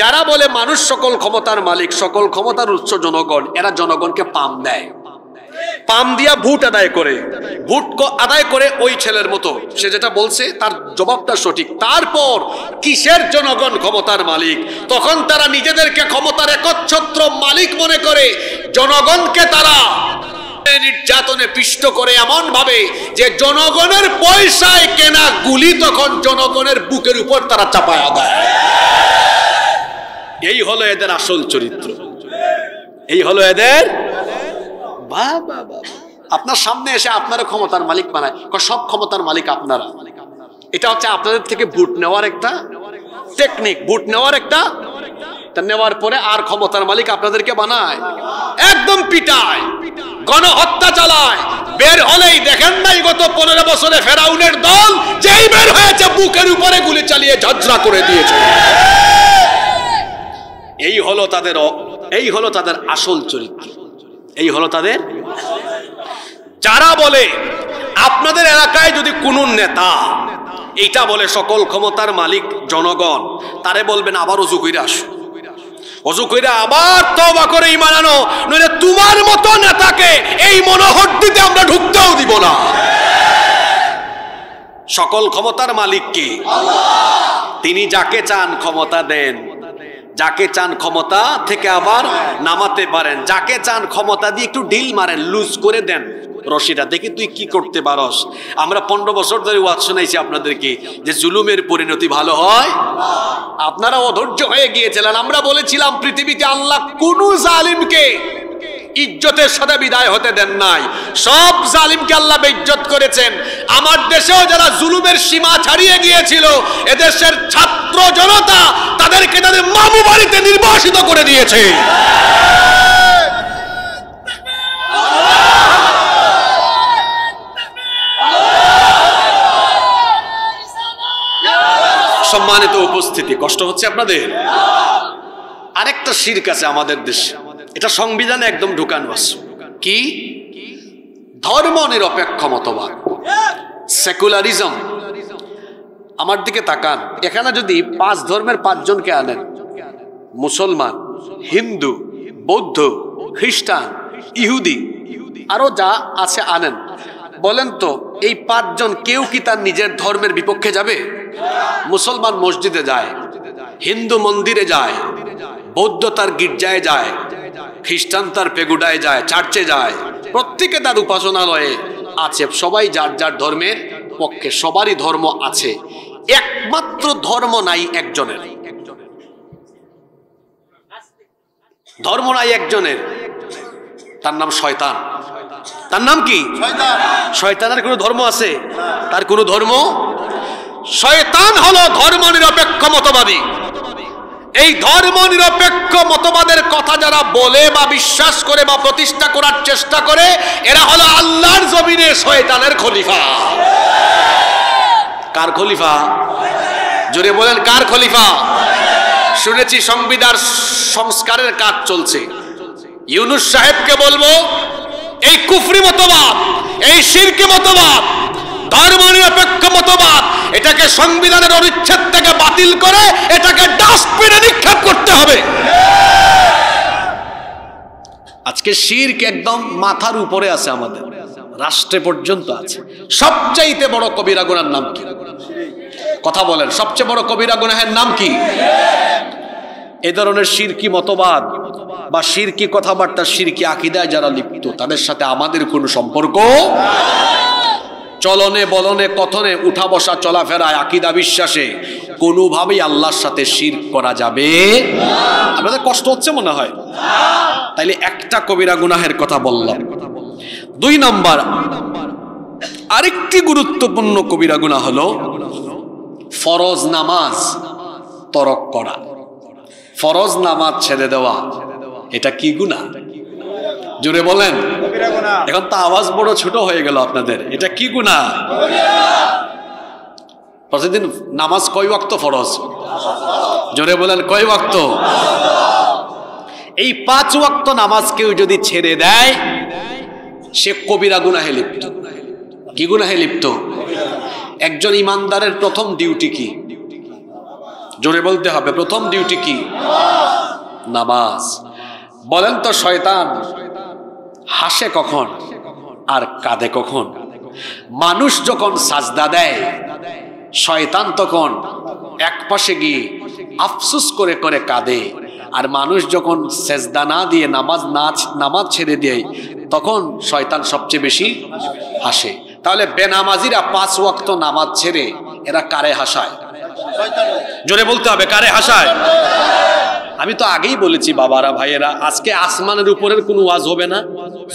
যারা বলে মানুষ সকল ক্ষমতার মালিক, সকল ক্ষমতার উৎস জনগণ, এরা জনগণকে পাম দেয়। পাম দিয়া ভোট আদায় করে। ভোট আদায় করে ওই ছেলের মতো, সে যেটা বলছে তার জবাবটা সঠিক। তারপর কিসের জনগণ ক্ষমতার মালিক? তখন তারা নিজেদেরকে ক্ষমতার একচ্ছত্র মালিক মনে করে। জনগণকে তারা নির্যাতনে পিষ্ট করে এমন ভাবে যে জনগণের পয়সায় কেনা গুলি তখন জনগণের বুকের উপর তারা চাপায়া দেয়। এই হলো এদের আসল চরিত্র। এই হলো এদের। আপনার সামনে এসে আপনারা ক্ষমতার মালিক বানায়, সব ক্ষমতার মালিক আপনারা। এটা হচ্ছে আপনাদের থেকে ভোট নেওয়ার একটা টেকনিক। ভোট নেওয়ার একটা, নেওয়ার পরে আর ক্ষমতার মালিক আপনাদেরকে বানায়, একদম পিটায়, গণহত্যা চালায়। বের হলেই দেখেন নাই গত 15 বছরে ফেরাউনের দল যেই বের হয়েছে বুকের উপরে গুলি চালিয়ে ঝাঁঝরা করে দিয়েছে। এই হলো তাদের আসল চরিত্র। এই হলো তাদের। যারা বলে আপনাদের এলাকায় যদি কোন নেতা এইটা বলে সকল ক্ষমতার মালিক জনগণ, তারে বলবেন আবার ওযু কইরা আসো, ওযু কইরা আবার তওবা করে ঈমান আনো, নইলে তোমার মতো নেতাকে এই মনোহরদিতে আমরা ঢুকতেও দিব না। সকল ক্ষমতার মালিক কে? আল্লাহ। তিনি যাকে চান ক্ষমতা দেন, যাকে চান ক্ষমতা থেকে আবার নামাতে পারেন, যাকে চান ক্ষমতা দিয়ে একটু ডিল মারেন, লুজ করে দেন রশিটা, দেখি তুই কি করতে পারস। আমরা 15 বছর ধরে ওয়াজ শোনাইছি আপনাদেরকে যে জুলুমের পরিণতি ভালো হয়। আপনারা অধৈর্য হয়ে গিয়েছিলেন। আমরা বলেছিলাম পৃথিবীতে আল্লাহ কোন জালিমকে ইজ্জতের সাথে বিদায় হতে দেন নাই, সব জালিমকে আল্লাহ বেইজ্জত করেছেন। আমার দেশেও যারা জুলুমের সীমা ছাড়িয়ে গিয়েছিল, এদেশের ছাত্র জনতা তাদেরকে তাদের মামু বাড়িতে নির্বাসিত করে দিয়েছে। সম্মানিত উপস্থিতি, কষ্ট হচ্ছে আপনাদের? আরেকটা শিরক আছে আমাদের দেশে, এটা সংবিধানে একদম ঢুকানো আছে। কি? ধর্ম নিরপেক্ষ মতবাদ, সেকুলারিজম। আমার দিকে তাকান, এখানে যদি 5 ধর্মের 5 জনকে আনেন, মুসলমান, হিন্দু, বৌদ্ধ, খ্রিস্টান, ইহুদি, আরো যা আছে আনেন, বলেন তো এই 5 জন কেউ কি তার নিজের ধর্মের বিপক্ষে যাবে? মুসলমান মসজিদে যায়, হিন্দু মন্দিরে যায়, বৌদ্ধ তার গির্জায় যায়, খ্রিস্টান তার পেগুডায় যায়, চার্চে যায়, প্রত্যেকে তার উপাসনালয়ে আছে, সবাই যার যার ধর্মের পক্ষে, সবারই ধর্ম আছে। একমাত্র ধর্ম নাই একজনের, ধর্ম নাই একজনের, তার নাম শয়তান। তার নাম কি? শয়তান। শয়তানের কোনো ধর্ম আছে? তার কোনো ধর্ম? শয়তান হলো ধর্ম নিরপেক্ষ মতবাদী। এই ধর্ম নিরপেক্ষ মতবাদের কথা যারা বলে বা বিশ্বাস করে বা প্রতিষ্ঠা করার চেষ্টা করে, এরা হলো আল্লাহর জমিনে শয়তানের খলিফা। কার খলিফা? জোরে বলেন, কার খলিফা? শুনেছি সংবিধান সংস্কারের কাজ চলছে। ইউনূস সাহেবকে বলবো, এই কুফরি মতবাদ, এই শিরকি মতবাদ, ধর্ম নিরপেক্ষ মতবাদ, এটাকে সংবিধানের অনুচ্ছেদ থেকে বাতিল করে এটাকে ডাস্টবিনে নিক্ষেপ করতে হবে। আজকে শিরক একদম মাথার উপরে আছে, আমাদের রাষ্ট্রে পর্যন্ত আছে। সবচাইতে বড় কবিরা গুনাহের নাম কি? কথা বলেন, সবচেয়ে বড় কবিরা গুনাহের নাম কি? এই ধরনের শিরকি মতবাদ বা শিরকি কথাবার্তা, শিরকি আকীদায় যারা লিপ্ত, তাদের সাথে আমাদের কোনো সম্পর্ক, চলনে বলনে কথনে উঠা বসা চলাফেরায় আকীদা বিশ্বাসে কোনোভাবেই আল্লাহর সাথে শিরক করা যাবে না। আপনাদের কষ্ট হচ্ছে মনে হয়? তাইলে একটা কবিরা গুনাহের কথা বললাম। 2 নম্বর আরেকটি গুরুত্বপূর্ণ কবিরা গুনাহ হলো ফরজ নামাজ তরক করা, ফরজ নামাজ ছেড়ে দেওয়া। এটা কি গুনাহ? জোরে বলেন। এখন তো আওয়াজ বড় ছোট হয়ে গেল আপনাদের। এটা কি গুনাহ? প্রতিদিন নামাজ কয় ওয়াক্ত ফরজ? জোরে বলেন, কয় ওয়াক্ত? এই 5 ওয়াক্ত নামাজ কেউ যদি ছেড়ে দেয়, সে কবিরা গুনাহে লিপ্ত। কি গুনাহে লিপ্ত? একজন ইমানদারের প্রথম ডিউটি কি? জোরে বলতে হবে, প্রথম ডিউটি কি? নামাজ। বলেন তো শয়তান হাসে কখন আর কাঁদে কখন? মানুষ যখন সাজদা দেয়, শয়তান তখন এক পাশে গিয়ে আফসোস করে করে কাঁদে, আর মানুষ যখন সেজদা না দিয়ে নামাজ ছেড়ে দেয়, তখন শয়তান সবচেয়ে বেশি হাসে। তাহলে বেনামাজিরা 5 ওয়াক্ত নামাজ ছেড়ে এরা কারে হাসায়? জোরে বলতে হবে, কারে হাসায়? আমি তো আগেই বলেছি বাবারা, ভাইয়েরা, আজকে আসমানের উপরের কোনো ওয়াজ হবে না,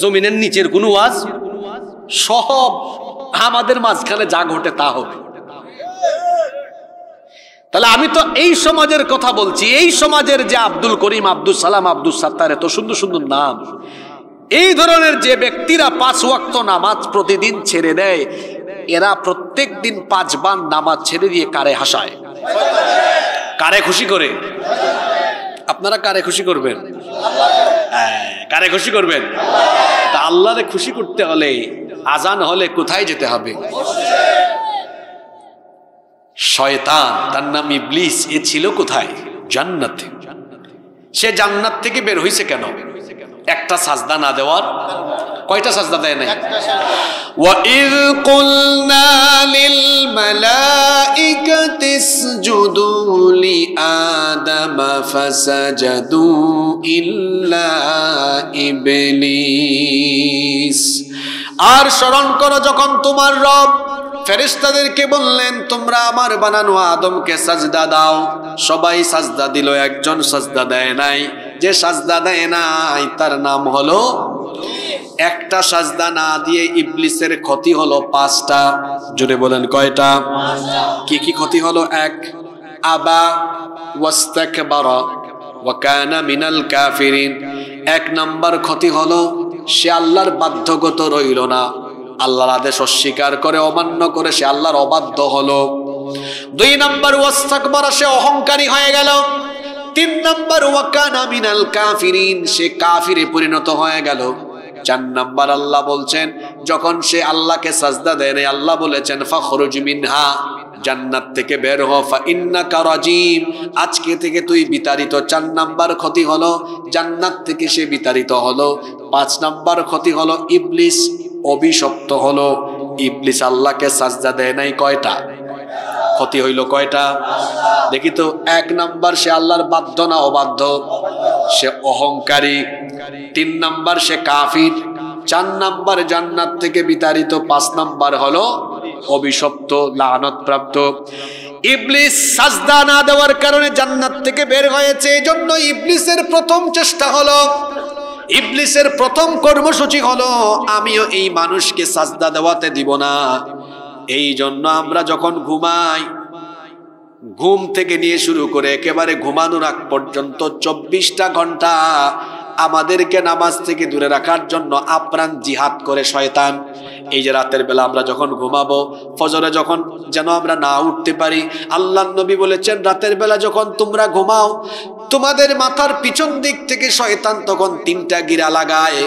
জমিনের নিচের কোনো ওয়াজ, সব আমাদের মাঝখানে যা ঘটে তা হবে। তাহলে আমি তো এই সমাজের কথা বলছি, এই সমাজের যে আব্দুল করিম, আব্দুল সালাম, আব্দুল সাত্তার, এত সুন্দর সুন্দর নাম, এই ধরনের যে ব্যক্তিরা 5 ওয়াক্ত নামাজ প্রতিদিন ছেড়ে দেয়, এরা প্রত্যেক দিন 5 বার নামাজ ছেড়ে দিয়ে কারে হাসায়? কারে খুশি করে? আপনারা কারে খুশি করবেন? কারে খুশি করবেন? তা আল্লাহরে খুশি করতে হলে আজান হলে কোথায় যেতে হবে? শয়তান, তার নাম ইবলিস, এ ছিল কোথায়? জান্নাতে। সে জান্নাত থেকে বের হইছে কেন? একটা সাজদা না দেওয়ার। কয়টা সাজদা দেয় নাই? وَإِذْ قُلْنَا لِلْمَلَائِكَةِ اسْجُدُوا لِآدَمَ فَسَجَدُوا إِلَّا إِبْلِيسَ। আর স্মরণ করো যখন তোমার রব ফেরেশতাদেরকে বললেন তোমরা আমার বানানো আদমকে সাজদা দাও, সবাই সাজদা দিল, একজন সাজদা দেয় নাই। যে সাজদা দেয় নাই তার নাম হলো, একটা সাজদা না দিয়ে ইবলিসের ক্ষতি হলো 5টা। জোরে বলেন কয়টা? কি কি ক্ষতি হলো? 1, আবা ওয়াস্তাকবারা ওয়া কানা মিনাল কাফিরিন। 1 নাম্বার ক্ষতি হলো সে আল্লাহর বাধ্যগত রইল না, আল্লাহর আদেশ অস্বীকার করে, অমান্য করে সে আল্লাহর অবাধ্য হলো। 2 নাম্বার ওয়াস্তাকবারা, সে অহংকারী হয়ে গেল। 3 নাম্বার ওয়া কানা মিনাল কাফিরিন, সে কাফিরে পরিণত হয়ে গেল। 4 নাম্বার আল্লাহ বলছেন যখন সে আল্লাহকে সাজদা দেয় না, আল্লাহ বলেছেন ফাখরুজ মিনহা, জান্নাত থেকে বের হ, ফা ইন্নাকা রাজিম, আজকে থেকে তুই বিতাড়িত। 4 নাম্বার ক্ষতি হলো জান্নাত থেকে সে বিতাড়িত হলো। 5 নাম্বার ক্ষতি হলো ইবলিস অভিশপ্ত হলো। ইবলিস আল্লাহকে সাজদা দেয় নাই। কয়টা ক্ষতি হইল? কয়টা? দেখি তো। 1 নাম্বার সে আল্লাহর বাধ্য না অবাধ্য? সে অহংকারী। 3 নাম্বার সে কাফির। 4 নাম্বার জান্নাত থেকে বিতাড়িত। 5 নাম্বার হলো অভিশপ্ত, লানত প্রাপ্ত। ইবলিস সাজদা না দেওয়ার কারণে জান্নাত থেকে বের হয়েছে। এজন্য ইবলিসের প্রথম চেষ্টা হলো, ইবলিসের প্রথম কর্মসূচি হলো আমিও এই মানুষকে সাজদা দেওয়াতে দিব না। এই জন্য আমরা যখন ঘুমাই, ঘুম থেকে নিয়ে শুরু করে একেবারে ঘুমানোর আগ পর্যন্ত 24টা ঘন্টা আমাদেরকে নামাজ থেকে দূরে রাখার জন্য আপ্রাণ জিহাদ করে শয়তান। এই যে রাতের বেলা আমরা যখন ঘুমাবো, ফজরে যখন যেন আমরা না উঠতে পারি, আল্লাহর নবী বলেছেন রাতের বেলা যখন তোমরা ঘুমাও তোমাদের মাথার পিছন দিক থেকে শয়তান তখন 3টা গিরা লাগায়।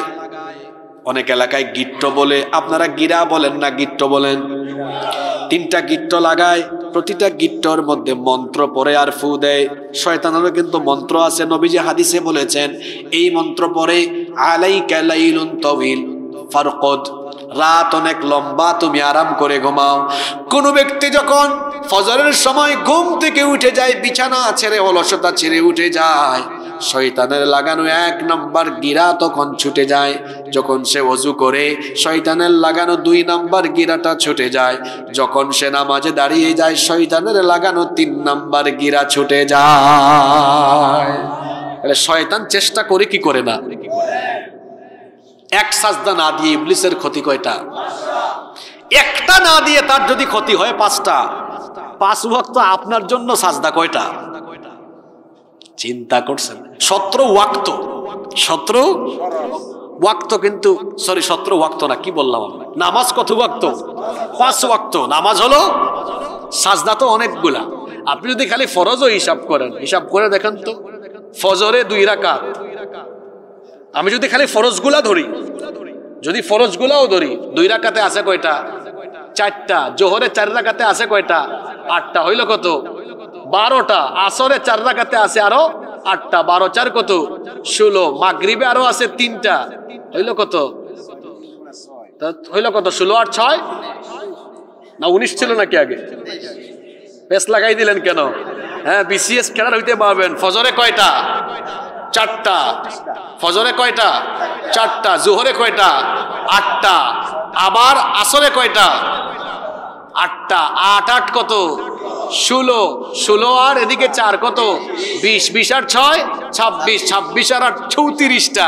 অনেক এলাকায় গিট্ট বলে, আপনারা গিরা বলেন না গিট্ট বলেন। 3টা গিট্ট লাগায়, প্রতিটা গিট্টর মধ্যে মন্ত্র পড়ে আর ফু দেয়। শয়তানেরও কিন্তু মন্ত্র আছে। নবীজি হাদিসে বলেছেন এই মন্ত্র পড়ে আলাইকা লাইলুন তাওয়িল ফারকুদ, রাত অনেক লম্বা, তুমি আরাম করে ঘুমাও। কোন ব্যক্তি যখন ফজরের সময় ঘুম থেকে উঠে যায়, বিছানা ছেড়ে অলসতা ছেড়ে উঠে যায়, শয়তানের লাগানো 1 নাম্বার গিরা তখন ছুটে যায়। যখন সে ওযু করে শয়তানের লাগানো 2 নাম্বার গিরাটা ছুটে যায়। যখন সে নামাজে দাঁড়িয়ে যায় শয়তানের লাগানো 3 নাম্বার গিরা ছুটে যায়। তাহলে শয়তান চেষ্টা করে কি করে না? 1 সাজদা না দিয়ে ইবলিসের ক্ষতি কয়টা? 1টা না দিয়ে তার যদি ক্ষতি হয় 5টা। 5 ওয়াক্ত আপনার জন্য সাজদা কয়টা? চিন্তা করছেন? 17 ওয়াক্ত। 17 ওয়াক্ত, কিন্তু সরি 17 ওয়াক্ত না, কি বললাম আমরা? নামাজ কত ওয়াক্ত? 5 ওয়াক্ত নামাজ হলো, সাজদা তো অনেকগুলা। আপনি যদি খালি ফরজও হিসাব করেন, হিসাব করে দেখেন তো, ফজরে 2 রাকাত, আমি যদি খালি ফরজগুলা ধরি, যদি ফরজগুলাও ধরি, 2 রাকাতে আছে কয়টা? 4টা। জোহরে 4 রাকাতে আছে কয়টা? 8টা। হইল কত? 12টা। আসরে 4 রাকাতে আছে আরো 8টা। 12 4 কত? 16। মাগরিবে আরো আছে 3টা। হইল কত? হইল কত? 16 আর 6 না 19 ছিল নাকি আগে? পেস লাগাই দিলেন কেন? হ্যাঁ, বিসিএস খেলার হইতে পারবেন। ফজরে কয়টা? 4টা। ফজরে কয়টা? 4টা। জোহরে কয়টা? 8টা। আবার আসরে কয়টা? 8টা। 8 8 কত? 16। 16 আর এদিকে 4 কত? 20। 20 আর 6 26। 26 আর 8 34টা।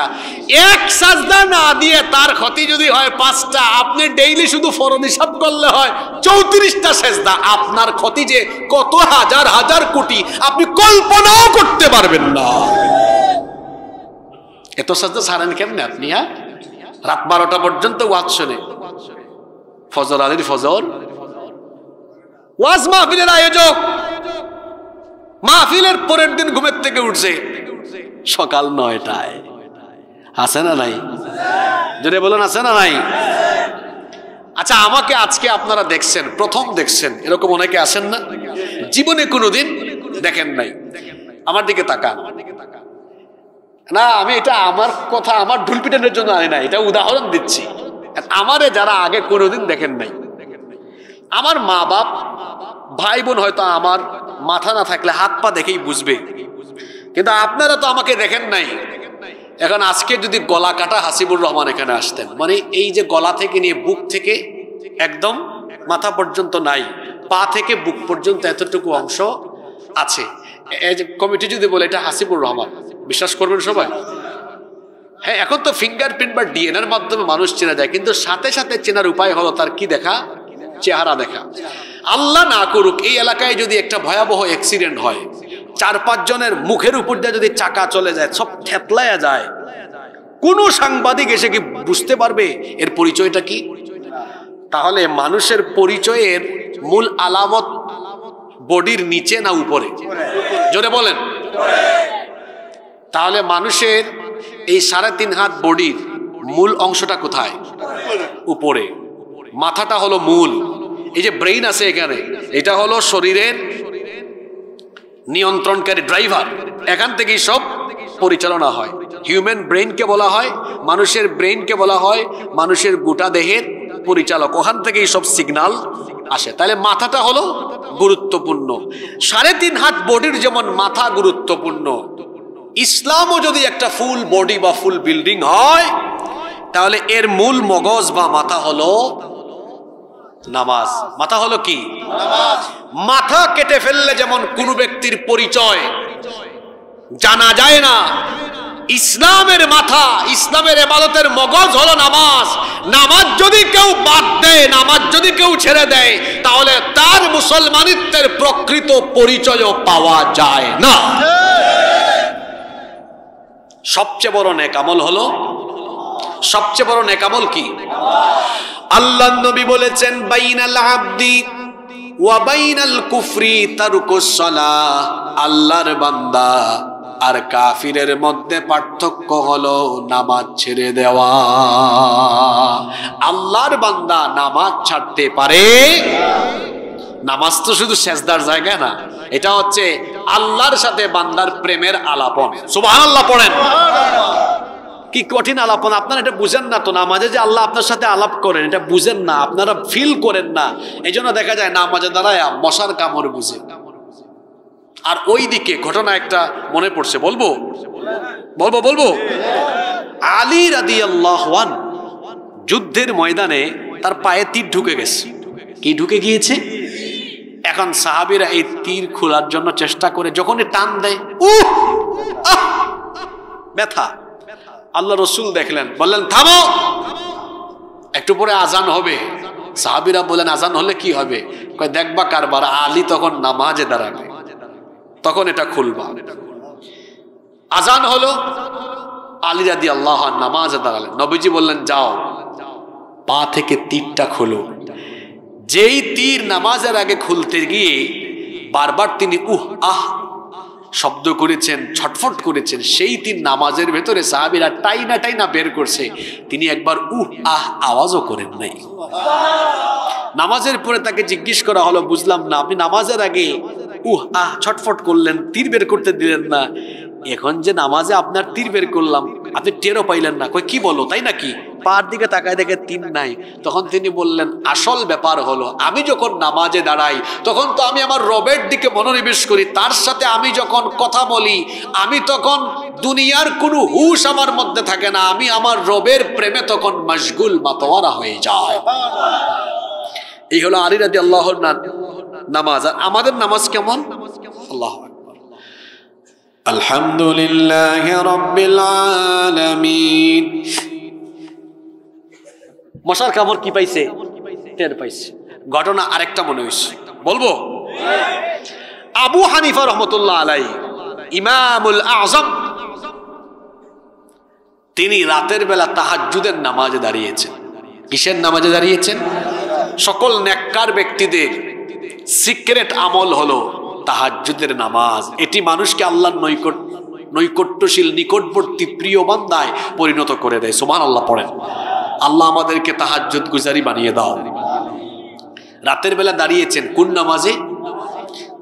1 সাজদা না দিয়ে তার ক্ষতি যদি হয় 5টা, আপনি ডেইলি শুধু ফরজ হিসাব করলে হয় 34টা সাজদা। আপনার ক্ষতি যে কত হাজার হাজার কোটি আপনি কল্পনাও করতে পারবেন না। এত সাজদা ছাড়েন কেমনে আপনি? হ্যাঁ, রাত 12টা পর্যন্ত ওয়াজ শুনে, ফজর আলীর ফজর, ওয়াজ মাহফিলের আয়োজক মাহফিলের পরের দিন ঘুমের থেকে উঠছে সকাল 9টায়। আছে না নাই? যদি বলেন আছে না নাই? আচ্ছা, আমাকে আজকে আপনারা দেখছেন, প্রথম দেখছেন, এরকম অনেকে আসেন না? জীবনে কোনোদিন দেখেন নাই। আমার দিকে তাকান। না, আমি এটা আমার কথা আমার ঢুল পিটানোর জন্য আনি না, এটা উদাহরণ দিচ্ছি। আমারে যারা আগে কোনোদিন দেখেন নাই, আমার মা বাপ ভাই বোন হয়তো আমার মাথা না থাকলে হাত পা দেখেই বুঝবে, কিন্তু আপনারা তো আমাকে দেখেন নাই। এখন আজকে যদি গলা কাটা হাসিবুর রহমান এখানে আসতেন, মানে এই যে গলা থেকে নিয়ে বুক থেকে একদম মাথা পর্যন্ত নাই, পা থেকে বুক পর্যন্ত এতটুকু অংশ আছে, এই যে কমিটি যদি বলে এটা হাসিবুর রহমান, বিশ্বাস করবেন সবাই? হ্যাঁ, এখন তো ফিঙ্গারপ্রিন্ট বা ডিএনএর মাধ্যমে মানুষ চেনা যায়, কিন্তু সাথে সাথে চেনার উপায় হলো তার কি দেখা? চেহারা দেখা। আল্লাহ না করুক এই এলাকায় যদি একটা ভয়াবহ অ্যাক্সিডেন্ট হয়, 4-5 জনের মুখের উপর দিয়ে যদি চাকা চলে যায়, সব থেতলায়া যায়, কোন সাংবাদিক এসে কি বুঝতে পারবে এর পরিচয়টা কি? তাহলে মানুষের পরিচয়ের মূল আলামত বডির নিচে না উপরে? জোরে বলেন। তাহলে মানুষের এই 3.5 হাত বডির মূল অংশটা কোথায়? উপরে। মাথাটা হলো মূল। এই যে ব্রেইন আছে এখানে, এটা হলো শরীরের নিয়ন্ত্রণকারী ড্রাইভার, এখান থেকেই সব পরিচালনা হয়। হিউম্যান ব্রেইনকে বলা হয়, মানুষের ব্রেইনকে বলা হয় মানুষের গোটা দেহের পরিচালক, ওখান থেকেই সব সিগন্যাল আসে। তাহলে মাথাটা হলো গুরুত্বপূর্ণ। 3.5 হাত বডির যেমন মাথা গুরুত্বপূর্ণ, ইসলামও যদি একটা ফুল বডি বা ফুল বিল্ডিং হয়, তাহলে এর মূল মগজ বা মাথা হলো নামাজ। মাথা হলো কি? নামাজ। মাথা কেটে ফেললে যেমন কোন ব্যক্তির পরিচয় জানা যায় না, ইসলামের মাথা, ইসলামের ইবাদতের মগজ হলো নামাজ। নামাজ যদি কেউ বাদ দেয়, নামাজ যদি কেউ ছেড়ে দেয়, তাহলে তার মুসলমানিত্বের প্রকৃত পরিচয়ও পাওয়া যায় না। সবচেয়ে বড় নেক আমল হলো, সবচেয়ে বড় নেক আমল কি? আল্লাহর নবী বলেছেন, বাইনাল আবদি ওয়া বাইনাল কুফরি তারকুস সালাহ। আল্লাহর বান্দা আর কাফিরের মধ্যে পার্থক্য হলো নামাজ ছেড়ে দেওয়া। আল্লাহর বান্দা নামাজ ছাড়তে পারে? নামাজ তো শুধু সেজদার জায়গা না, এটা হচ্ছে আল্লাহর সাথে বান্দার প্রেমের আলাপন। সুবহানাল্লাহ পড়েন। কি কঠিন আলাপন! আপনারা এটা বুঝেন না তো, নামাজে যে আল্লাহ আপনার সাথে আলাপ করেন এটা বুঝেন না, আপনারা ফিল করেন না। এই জন্য দেখা যায় নামাজে দাঁড়ায় মশার কামড় বুঝে। আর ওই দিকে ঘটনা একটা মনে পড়ছে, বলবো বলবো বলবো আলী রাদিয়াল্লাহু আনহু যুদ্ধের ময়দানে তার পায়ে তীর ঢুকে গেছে। কি ঢুকে গিয়েছে? এখন সাহাবীরা এই তীর খোলার জন্য চেষ্টা করে, যখনই টান দেয় ব্যথা। আল্লাহ রসুল দেখলেন, বললেন থামো, একটু পরে আজান হবে। সাহাবীরা বলেন আজান হলে কি হবে? কয় দেখবা কারবার। আলী তখন নামাজে দাঁড়াবে, তখন এটা খুলবা। আজান হলো, আলী রাদিয়াল্লাহু আনহু নামাজে দাঁড়ালেন। নবীজি বললেন যাও, পা থেকে তীরটা খোলো। যেই তীর নামাজের আগে খুলতে গিয়ে বারবার তিনি উহ আহ শব্দ করেছেন, ছটফট করেছেন, সেই তীর নামাজের ভেতরে সাহাবীরা টাইনা টাইনা বের করছে, তিনি একবার উহ আহ আওয়াজও করেন নাই। নামাজের পরে তাকে জিজ্ঞেস করা হলো, বুঝলাম না, আপনি নামাজের আগে উহ আহ ছটফট করলেন, তীর বের করতে দিলেন না, এখন যে নামাজে আপনার তীর বের করলাম আপনি টেরও পাইলেন না? কই কি বলো, তাই নাকি? পার দিকে তাকায় দেখে তীর নাই। তখন তিনি বললেন, আসল ব্যাপার হলো আমি যখন নামাজে দাঁড়াই তখন তো আমি আমার রবের দিকে মনোনিবেশ করি, তার সাথে আমি যখন কথা বলি আমি তখন দুনিয়ার কোনো হুশ আমার মধ্যে থাকে না, আমি আমার রবের প্রেমে তখন মশগুল মাতোয়ারা হয়ে যায়। এই হলো আলী রাদিয়াল্লাহু আনহু নামাজ। আর আমাদের নামাজ কেমন? আল্লাহু আকবার। আলহামদুলিল্লাহি রাব্বিল আলামিন। মশার কামড় কি পাইছে? টের পাইছে। ঘটনা আরেকটা মনে হইছে, বলবো? আবু হানিফা রহমতুল্লাহ আলাইহি, ইমামুল আযম, তিনি রাতের বেলা তাহাজ্জুদের নামাজে দাঁড়িয়েছেন। কিসের নামাজে দাঁড়িয়েছেন? সকল নেককার ব্যক্তিদের সিক্রেট আমল হলো তাহাজ্জুদের নামাজ। এটি মানুষকে আল্লাহর নৈকট্যশীল নিকটবর্তী প্রিয় বান্দায় পরিণত করে দেয়। সুবহানাল্লাহ পড়েন। আল্লাহ আমাদেরকে তাহাজ্জুদ গুজারি বানিয়ে দাও। রাতের বেলা দাঁড়িয়েছেন কোন নামাজে?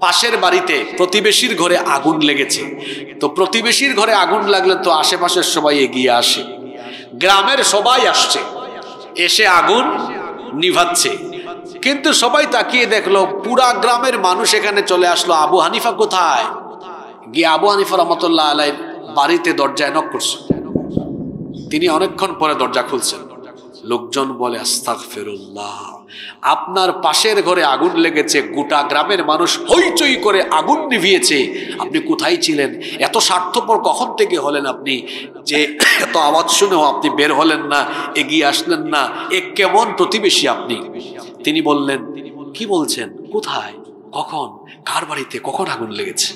পাশের বাড়িতে প্রতিবেশীর ঘরে আগুন লেগেছে। তো প্রতিবেশীর ঘরে আগুন লাগলে তো আশেপাশের সবাই এগিয়ে আসে, গ্রামের সবাই আসছে, এসে আগুন নিভাচ্ছে। কিন্তু সবাই তাকিয়ে দেখলো পুরা গ্রামের মানুষ এখানে চলে আসলো, আবু হানিফা কোথায়? গিয়ে আবু হানিফা রহমতুল্লাহ আলাইহির বাড়িতে দরজায় নক করছে। তিনি অনেকক্ষণ পরে দরজা খুলছেন। লোকজন বলে আস্তাগফিরুল্লাহ, আপনার পাশের ঘরে আগুন লেগেছে, গোটা গ্রামের মানুষ হইচই করে আগুন নিভিয়েছে, আপনি কোথায় ছিলেন? এত স্বার্থপর কখন থেকে হলেন আপনি যে এত আওয়াজ শুনেও আপনি বের হলেন না, এগিয়ে আসলেন না? এ কেমন প্রতিবেশী আপনি? তিনি বললেন, কি বলছেন? কোথায়, কখন, কার বাড়িতে কখন আগুন লেগেছে?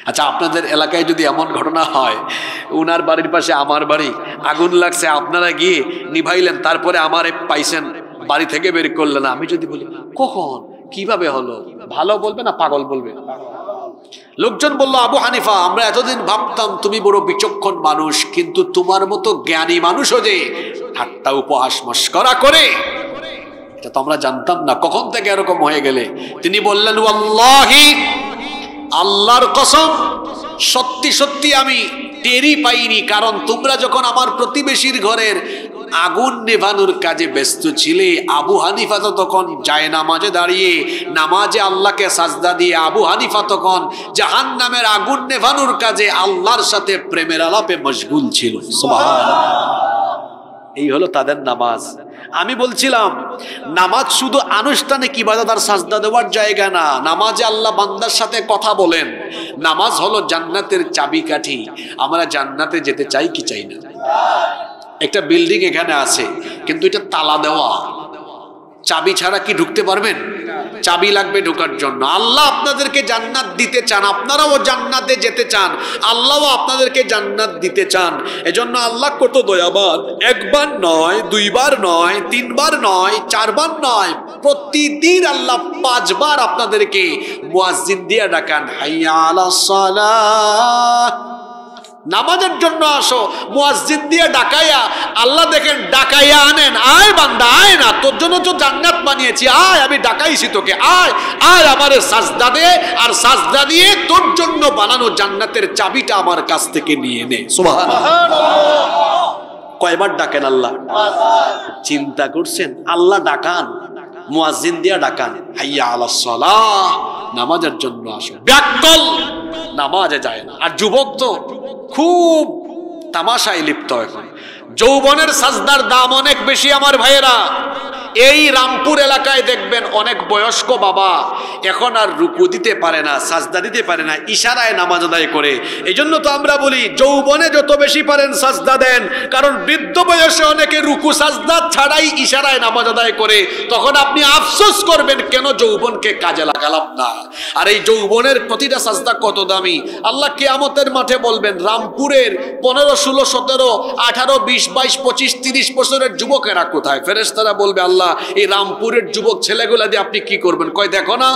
আচ্ছা, আপনাদের এলাকায় যদি এমন ঘটনা হয়, উনার বাড়ির পাশে আমার বাড়ি, আগুন লাগছে, আপনারা গিয়ে নিভাইলেন, তারপরে আমারে পাইছেন, বাড়ি থেকে বের করলেন, আমি যদি বলি কখন, কিভাবে হলো, ভালো বলবে না পাগল বলবে? লোকজন বলল, আবু হানিফা, আমরা এতদিন ভাবতাম তুমি বড় বিচক্ষণ মানুষ, কিন্তু তোমার মতো জ্ঞানী মানুষও যে ঠাট্টা উপহাস মস্করা করে, এটা তো আমরা জানতাম না, কখন থেকে এরকম হয়ে গেলে? তিনি বললেন, ওয়াল্লাহি, আল্লাহর কসম, সত্যি সত্যি আমি টেরই পাইনি, কারণ তোমরা যখন আমার প্রতিবেশীর ঘরের আগুন নেভানোর কাজে ব্যস্ত ছিলে, আবু হানিফা তো তখন যায় নামাজে দাঁড়িয়ে নামাজে আল্লাহকে সাজদা দিয়ে, আবু হানিফা তখন জাহান্নামের আগুন নেভানোর কাজে আল্লাহর সাথে প্রেমের আলাপে মশগুল ছিল। সুবহানাল্লাহ। এই হলো তাদের নামাজ। আমি বলছিলাম, নামাজ শুধু আনুষ্ঠানিক ইবাদত আর সাজদা দেওয়ার জায়গা না, নামাজে আল্লাহ বান্দার সাথে কথা বলেন। নামাজ হলো জান্নাতের চাবিকাঠি। আমরা জান্নাতে যেতে চাই কি চাই না? একটা বিল্ডিং এখানে আছে, কিন্তু এটা তালা দেওয়া, চাবি ছাড়া কি ঢুকতে পারবেন? চাবি লাগবে ঢোকার জন্য। আল্লাহ আপনাদেরকে জান্নাত দিতে চান, আপনারাও জান্নাতে যেতে চান, আল্লাহও আপনাদেরকে জান্নাত দিতে চান। এজন্য আল্লাহ কত দয়াবান, একবার নয়, দুইবার নয়, তিনবার নয়, চারবার নয়, প্রতিদিন আল্লাহ 5 বার আপনাদেরকে মুয়াজ্জিন দিয়ে ডাকান, হাইয়া আলাস সালাহ, নামাজের জন্য আসো। মুয়াজ্জিন দিয়ে ডাকাইয়া আল্লাহ দেখেন ডাকাইয়া আনেন, আয় বান্দা আয় না, তোর জন্য তো জান্নাত বানিয়েছি, আয় আমি ডাকাইছি তোকে, আয় আয় আমারে সাজদা দে, আর সাজদা দিয়ে তোর জন্য বানানো জান্নাতের চাবিটা আমার কাছ থেকে নিয়ে নে। সুবহানাল্লাহ। কয়বার ডাকেন আল্লাহ? চিন্তা করছেন? আল্লাহ ডাকান, মুয়াজ্জিন দিয়ে ডাকান, হাইয়া আলাস সালাহ, নামাজের জন্য আসো। ব্যাককল নামাজে যায় না। আর যুবক তো খুব তামাশায় লিপ্ত। এখন যৌবনের সাজদার দাম অনেক বেশি আমার ভাইয়েরা। এই রামপুর এলাকায় দেখবেন অনেক বয়স্ক বাবা এখন আর রুকু দিতে পারে না, সাজদা দিতে পারে না, ইশারায় নামাজ আদায় করে। এই জন্য তো আমরা বলি যৌবনে যত বেশি পারেন সাজদা দেন, কারণ বৃদ্ধ বয়সে অনেকে রুকু সাজদা ছাড়াই ইশারায় নামাজ আদায় করে। তখন আপনি আফসোস করবেন কেন যৌবনকে কাজে লাগালাম না। আর এই যৌবনের প্রতিটা সাজদা কত দামি, আল্লাহ কিয়ামতের মাঠে বলবেন, রামপুরের 15, 16, 17, 18, 20, 22, 25, 30 বছরের যুবকেরা কোথায়? ফেরেশতারা বলবে, আল্লাহ এই রামপুরের যুবক ছেলেগুলা দিয়ে আপনি কি করবেন? কয়, দেখো না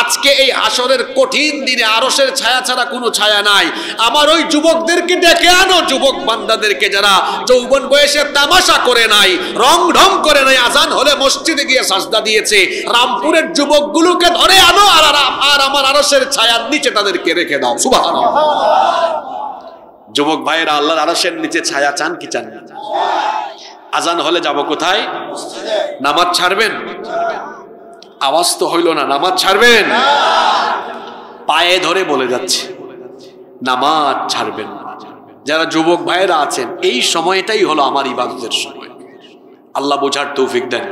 আজকে এই হাসরের কঠিন দিনে আরশের ছায়া ছাড়া কোনো ছায়া নাই, আমার ওই যুবকদেরকে ডেকে আনো, যুবক বান্দাদেরকে যারা যৌবন বয়সে তামাশা করে নাই, রং ঢং করে নাই, আজান হলে মসজিদে গিয়ে সাজদা দিয়েছে, রামপুরের যুবকগুলোকে ধরে আনো, আর আমার আরশের ছায়ার নিচে তাদেরকে রেখে দাও। সুবহানাল্লাহ। যুবক ভাইয়েরা, আল্লাহর আরশের নিচে ছায়া চান কি চান না? আজান হলে যাব কোথায়? নামাজ ছাড়বেন? আওয়াজ তো হইল না, নামাজ ছাড়বেন? পায়ে ধরে বলে যাচ্ছে নামাজ ছাড়বেন না। যারা যুবক ভাইয়েরা আছেন, এই সময়টাই হলো আমার ইবাদতের সময়। আল্লাহ বোঝার তৌফিক দেন।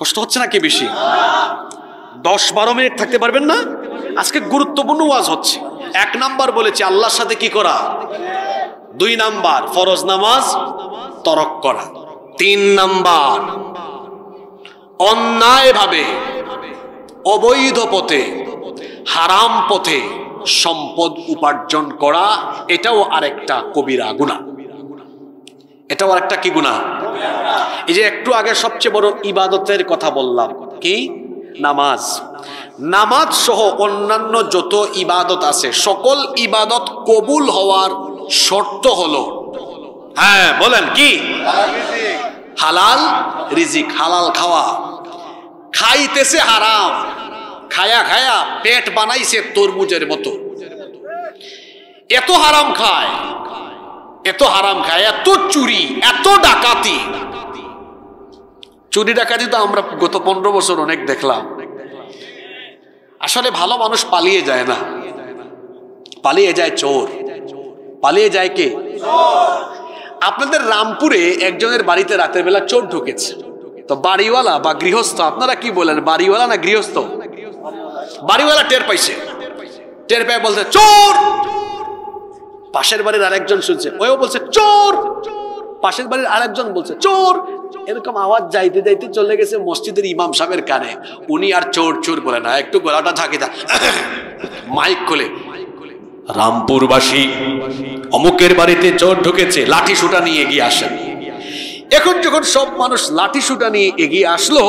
কষ্ট হচ্ছে নাকি বেশি? 10-12 মিনিট থাকতে পারবেন না? আজকে গুরুত্বপূর্ণ ওয়াজ হচ্ছে। 1 নাম্বার বলেছি আল্লাহর সাথে কি করা, 2 নাম্বার ফরজ নামাজ তরক করা, 3 নাম্বার অন্যায়ভাবে অবৈধ পথে হারাম পথে সম্পদ উপার্জন করা, এটাও আরেকটা কবিরা গুনাহ। এটাও আরেকটা কি গুনাহ? এই যে একটু আগে সবচেয়ে বড় ইবাদতের কথা বললাম, কি? নামাজ। নামাজ সহ অন্যান্য যত ইবাদত আছে, সকল ইবাদত কবুল হওয়ার শর্ত হলো, হ্যাঁ বলেন কি? হালাল রিজিক, হালাল খাওয়া। খাইতেছে হারাম, খায়া খায়া পেট বানাইছে তরমুজের মতো। এত হারাম খায়, এত হারাম খায়, এত চুরি, এত ডাকাতি। চুরি ডাকাতি তো আমরা গত 15 বছর অনেক দেখলাম। আসলে ভালো মানুষ পালিয়ে যায় না, পালিয়ে যায় চোর। পালিয়ে যায় কে? আপনাদের রামপুরে একজনের বাড়িতে রাতের বেলা চোর ঢুকেছে, তো বাড়িওয়ালা বা গৃহস্থ, আপনারা কি বলেন, বাড়িওয়ালা না গৃহস্থ? বাড়িওয়ালা টের পাইছে, টের পেয়ে বলছে চোর। পাশের বাড়ির আরেকজন শুনছে, ওও বলছে চোর। পাশের বাড়ির আরেকজন বলছে চোর। এরকম আওয়াজ যাইতে যাইতে চলে গেছে মসজিদের ইমাম সাহেবের কানে। উনি আর চোর চোর বলে না, একটু গলাটা ঝাঁকি দা, মাইক খোলে, রামপুরবাসী অমুকের বাড়িতে চোর ঢুকেছে, লাঠি সুটা নিয়ে এগিয়ে আসেন। এখন যখন সব মানুষ লাঠি সুটা নিয়ে এগিয়ে আসলো,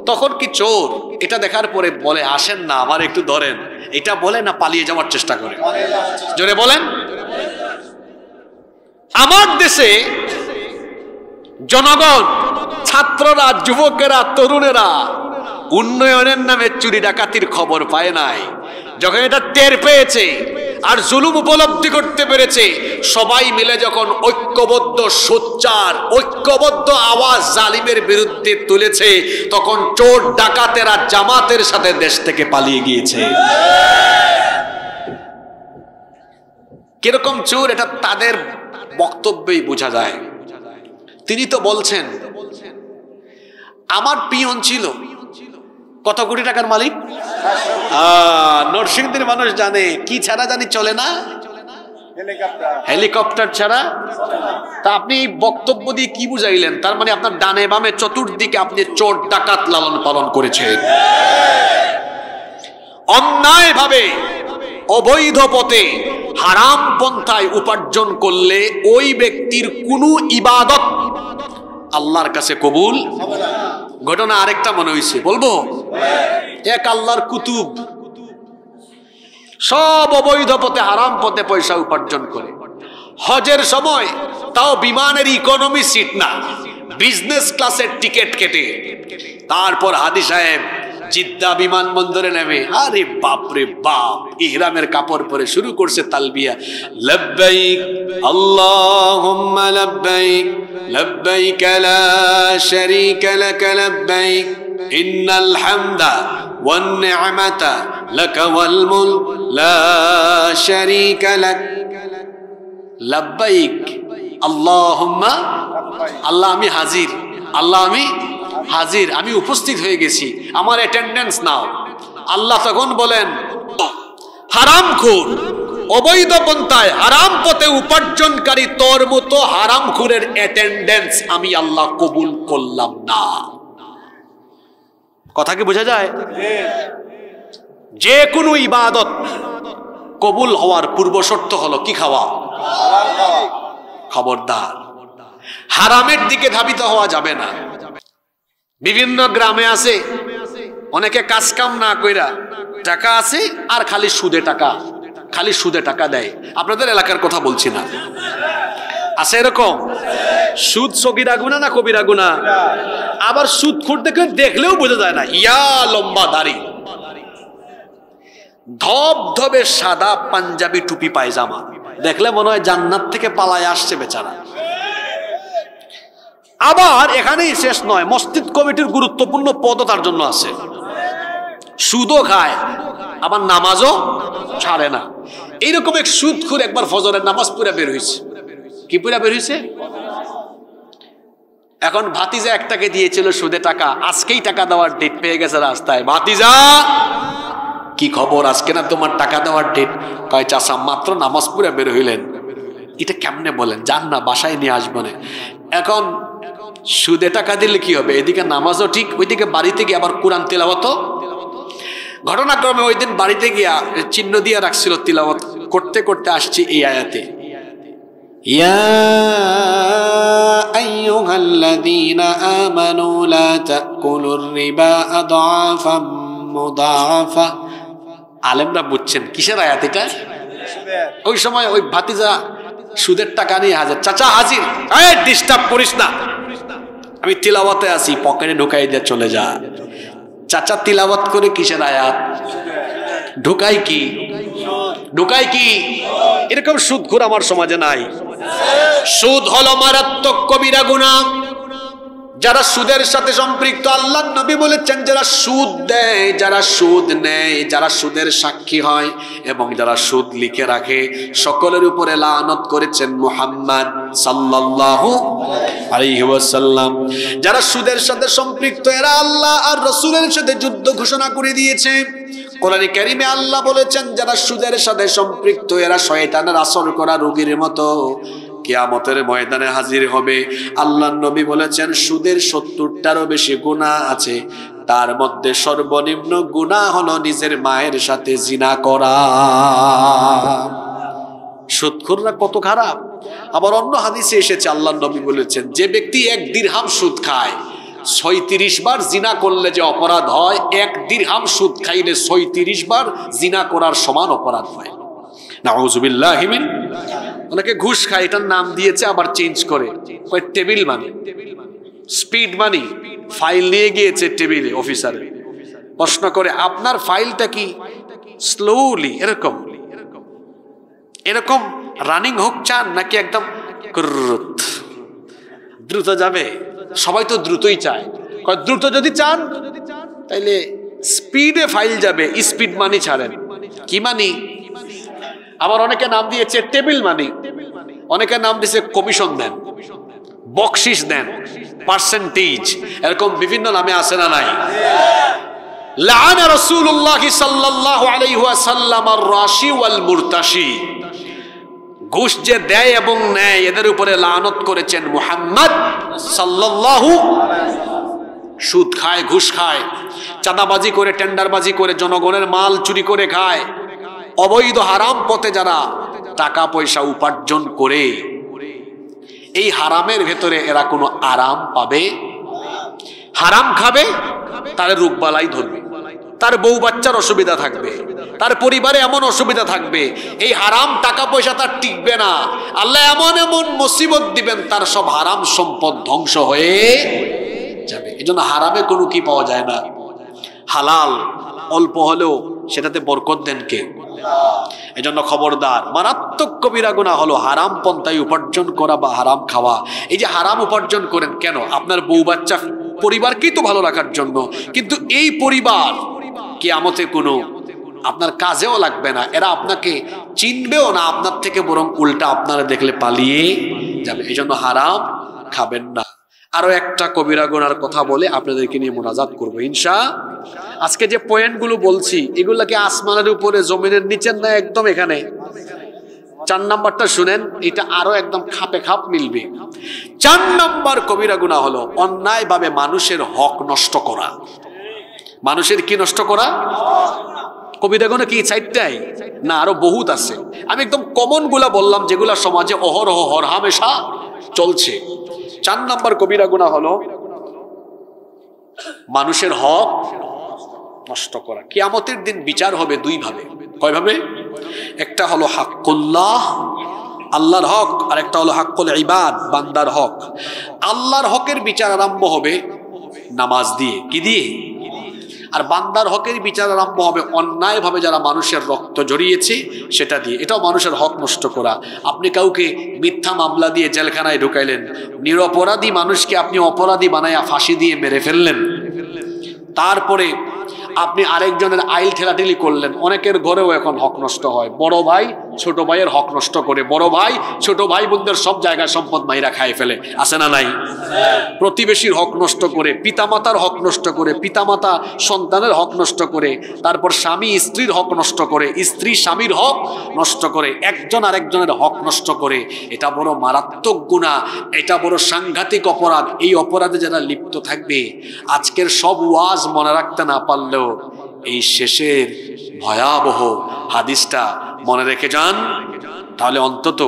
তখন কি চোর এটা দেখার পরে বলে আসেন না আমার একটু ধরেন, এটা বলে না পালিয়ে যাওয়ার চেষ্টা করে? জোরে বলেন। আমার দেশে জনগণ, ছাত্ররা, যুবকেরা, তরুণেরা উন্নয়নের নামে চুরি ডাকাতির খবর পায় নাই। যখন এটা টের পেয়েছে আর জুলুম উপলব্ধি করতে পেরেছে, সবাই মিলে যখন ঐক্যবদ্ধ সোচ্চার, ঐক্যবদ্ধ আওয়াজ জালিমের বিরুদ্ধে তুলেছে, তখন চোর ডাকাতেরা জামাতের সাথে দেশ থেকে পালিয়ে গিয়েছে। কিরকম চোর এটা তাদের বক্তব্যেই বোঝা যায়। তিনি তো বলছেন আমার পিয়ন ছিল, কত কোটি টাকার মালিক? নরসিংদীর মানুষ জানে কি ছাড়া জানি চলে না, হেলিকপ্টার ছাড়া। তা আপনি এই বক্তব্য দিয়ে কি বুঝাইলেন? তার মানে আপনার ডানে বামে চতুর্দিকে আপনি চোর ডাকাত লালন পালন করেছেন। অন্যায় ভাবে, অবৈধ পথে, হারাম পন্থায় উপার্জন করলে ওই ব্যক্তির কোনো ইবাদত আল্লাহর কাছে কবুল হবে না। ঘটনা আরেকটা মনে হয়েছে, বলবো? এক আল্লাহর কুতুব সব অবৈধ পথে, হারাম পথে পয়সা উপার্জন করে। হজের সময় তাও বিমানের ইকোনমি সিট না, বিজনেস ক্লাসের টিকিট কেটে তারপর হাদি সাহেব জিদ্দা বিমানবন্দরে নেমে, আরে বাপ রে বাপ, ইহরামের কাপড় পরে শুরু করছে তালবিয়া, লব্বাইক আল্লাহুম্মা লব্বাইক লব্বাইক লা শারীকা লাক লব্বাইক ইন্নাল হামদা ওয়ান নি'মাতা লাক ওয়াল মুলক লা শারীকা লাক। লব্বাইক আল্লাহুম্মা, আল্লাহ আমি হাজির, আল্লাহ আমি হাজির, আমি উপস্থিত হয়ে গেছি, আমার অ্যাটেন্ডেন্স নাও। আল্লাহ তখন বলেন হারামখোর, অবৈধ পন্থায় হারাম পথে উপার্জনকারী তোর মতো হারামখোরের অ্যাটেন্ডেন্স আমি আল্লাহ কবুল করলাম না। কথা কি বোঝা যায়? যে কোনো ইবাদত কবুল হওয়ার পূর্ব শর্ত হলো কি? খাওয়া। খবরদার, হারামের দিকে ধাবিত হওয়া যাবে না। বিভিন্ন গ্রামে আছে অনেকে কাজ কাম না কইরা টাকা আছে আর খালি সুদে টাকা, খালি সুদে টাকা দেয়। আপনাদের এলাকার কথা বলছি না, আছে এরকম? সুদ সগীরা গুনাহ না কবিরা গুনাহ? আবার সুদ খুঁট দেখলেও বোঝা যায় না, ইয়া লম্বা দাড়ি, ধবধবে সাদা পাঞ্জাবি টুপি পায়জামা, দেখলে মনে হয় জান্নাত থেকে পালায় আসছে বেচারা। আবার এখানেই শেষ নয়, মসজিদ কমিটির গুরুত্বপূর্ণ পদও তার জন্য আছে। সুদও খায় আবার নামাজও ছাড়ে না। এইরকম এক সুদখোর একবার ফজরের নামাজ পড়ে বের হয়েছে। কি পড়ে বের হয়েছে? এখন ভাতিজা একটাকে দিয়েছিল সুদে টাকা, আজকেই টাকা দেওয়ার ডেট পেয়ে গেছে রাস্তায়। ভাতিজা কি খবর, আজকে না তোমার টাকা দেওয়ার ডেট? কয় চাচা মাত্র নামাজ পড়ে বের হইলেন। এটা কেমনে বলেন? যান না, বাসায় নিয়ে আসবো না। এখন সুদে টাকা দিলে কি হবে? এদিকে নামাজও ঠিক, ওইদিকে বাড়িতে গিয়ে আবার কোরআন তিলাওয়াত। ঘটনাক্রমে ওই দিন বাড়িতে গিয়া চিহ্ন দিয়ে রাখছিল, তিলাওয়াত করতে করতে আসছি এই আয়াতে, ইয়া আইয়ুহাল্লাযীনা আমানু লা তাকুলুর রিবা আদআফাম মুদাআফা। আলেমরা বুঝছেন কিসের আয়াত এটা? ওই সময় ওই ভাতিজা সুদের টাকা নিয়ে হাজির। চাচা হাজির, এই ডিস্টার্ব করিস না, আমি তিলাওয়াতে আছি, পকেটে ঢুকাই দিয়ে চলে যা। চাচা তিলাওয়াত করে কিসের আয়াত? ঢুকাই কি? ঢুকাই কি? এরকম সুদখোর আমার সমাজে নাই। সুদ হলো মারাত্মক কবিরা গুনাহ। যারা সুদের সাথে সম্পৃক্ত, আল্লাহর নবী বলেছেন যারা সুদ দেয়, যারা সুদ নেয়, যারা সুদের সাক্ষী হয় এবং যারা সুদ লিখে রাখে, সকলের উপরে লানত করেছেন মুহাম্মদ সাল্লাল্লাহু আলাইহি ওয়াসাল্লাম। যারা সুদের সাথে সম্পৃক্ত এরা আল্লাহ আর রাসূলের সাথে যুদ্ধ ঘোষণা করে দিয়েছে। কোরআনে কারীমে আল্লাহ বলেছেন যারা সুদের সাথে সম্পৃক্ত এরা শয়তানের আসর করা রোগীর মতো কিয়ামতের ময়দানে হাজির হবে। আল্লাহর নবী বলেছেন সুদের 70টারও বেশি গুনাহ আছে, তার মধ্যে সর্বনিম্ন গুনাহ হলো নিজের মায়ের সাথে জিনা করা। সুদখোররা কত খারাপ। আবার অন্য হাদিসে এসেছে আল্লাহর নবী বলেছেন যে ব্যক্তি 1 দিরহাম সুদ খায়, 36 বার জিনা করলে যে অপরাধ হয়, 1 দিরহাম সুদ খাইলে 36 বার জিনা করার সমান অপরাধ হয়। নাউযুবিল্লাহি মিন। অনেকে ঘুষ খায়, এটার নাম দিয়েছে আবার চেঞ্জ করে, কয় টেবিল মানি, স্পিড মানি। ফাইল নিয়ে গিয়েছে টেবিলে অফিসারে, প্রশ্ন করে আপনার ফাইলটা কি স্লোলি এরকম এরকম রানিং হোক চান নাকি একদম দ্রুত যাবে? সবাই তো দ্রুতই চায়। কয় দ্রুত যদি চান তাইলে স্পিডে ফাইল যাবে, স্পিড মানি ছাড়েন। কি মানি? আবার অনেকে নাম দিয়েছে টেবিল মানি, অনেকে নাম দিয়েছে কমিশন দেন, বকশিশ দেন, পার্সেন্টেজ, এরকম বিভিন্ন নামে আছে না নাই? লাআনা রাসূলুল্লাহ সাল্লাল্লাহু আলাইহি ওয়াসাল্লাম আর-রাশি ওয়াল মুরতাশি। ঘুষ যে দেয় এবং নেয় এদের উপরে লানত করেছেন মুহাম্মদ সাল্লাল্লাহু। সুদ খায়, ঘুষ খায়, চাঁদাবাজি করে, টেন্ডারবাজি করে, জনগণের মাল চুরি করে খায়, অবৈধ হারাম পথে যারা টাকা পয়সা উপার্জন করে, এই হারামের ভেতরে এরা কোনো আরাম পাবে? হারাম খাবে, তার রোগবালাই ধরবে, তার বউ বাচ্চার অসুবিধা থাকবে, তার পরিবারে এমন অসুবিধা থাকবে, এই হারাম টাকা পয়সা তার টিকবে না। আল্লাহ এমন এমন মুসিবত দিবেন, তার সব হারাম সম্পদ ধ্বংস হয়ে যাবে। এজন্য হারামে কোনো কি পাওয়া যায় না। হালাল অল্প হলেও সেটাতে বরকত দেন কে? এজন্য খবরদার, মারাত্মক কবিরা গুনাহ হলো হারাম পন্থায় উপার্জন করা বা হারাম খাওয়া। এই যে হারাম উপার্জন করেন কেন? আপনার বউ বাচ্চা পরিবারকেই তো ভালো রাখার জন্য, কিন্তু এই পরিবার কিয়ামতে কোনো আপনার কাজেও লাগবে না, এরা আপনাকে চিনবেও না, আপনার থেকে বরং উল্টা আপনারা দেখলে পালিয়ে যাবে। এই জন্য হারাম খাবেন না। আরো একটা কবিরা গুনার কথা বলে আপনাদেরকে নিয়ে মোনাজাত করবো ইনশাআল্লাহ। আজকে যে পয়েন্টগুলো বলছি এগুলা কি আসমানের উপরে জমিনের নিচের না একদম এখানে? 4 নাম্বারটা শুনেন, এটা আরো একদম খাপে খাপ মিলবে। 4 নাম্বার কবিরা গুনাহ হলো অন্যায়ভাবে মানুষের হক নষ্ট করা। মানুষের কি নষ্ট করা? কবিরা গুনাহ কি 4টাই না আরো বহুত আছে? আমি একদম কমন গুলা বললাম যেগুলা সমাজে অহরহ হরহামেশা চলছে। 4 নাম্বার কবিরা গুনাহ হলো মানুষের হক নষ্ট করা। কিয়ামতের দিন বিচার হবে 2 ভাবে। কয় ভাবে? একটা হলো হাক্কুল্লাহ, আল্লাহর হক, আর একটা হলো হাক্কুল ইবাদ, বান্দার হক। আল্লাহর হকের বিচার আরম্ভ হবে নামাজ দিয়ে। কি দিয়ে? আর বান্দার হকের বিচার আরম্ভ হবে অন্যায়ভাবে যারা মানুষের রক্ত জড়িয়েছে সেটা দিয়ে। এটাও মানুষের হক নষ্ট করা। আপনি কাউকে মিথ্যা মামলা দিয়ে জেলখানায় ঢুকাইলেন, নিরপরাধী মানুষকে আপনি অপরাধী বানায়া ফাঁসি দিয়ে মেরে ফেললেন, তারপরে আপনি আরেকজনের আইল ঠেলাঠেলি করলেন। অনেকের ঘরেও এখন হক নষ্ট হয়। বড় ভাই ছোট ভাইয়ের হক নষ্ট করে, বড় ভাই ছোট ভাই বোনদের সব জায়গায় সম্পদ মাইরা খায় ফেলে, আছে না নাই? প্রতিবেশীর হক নষ্ট করে, পিতামাতার হক নষ্ট করে, পিতামাতা সন্তানের হক নষ্ট করে, তারপর স্বামী স্ত্রীর হক নষ্ট করে, স্ত্রী স্বামীর হক নষ্ট করে, একজন আরেকজনের হক নষ্ট করে। এটা বড় মারাত্মক গুনাহ, এটা বড় সাংঘাতিক অপরাধ। এই অপরাধে যারা লিপ্ত থাকবে, আজকের সব ওয়াজ মনে রাখতে না পারলেও এই শেষের ভয়াবহ হাদিসটা মনে রেখে যান, তাহলে অন্তত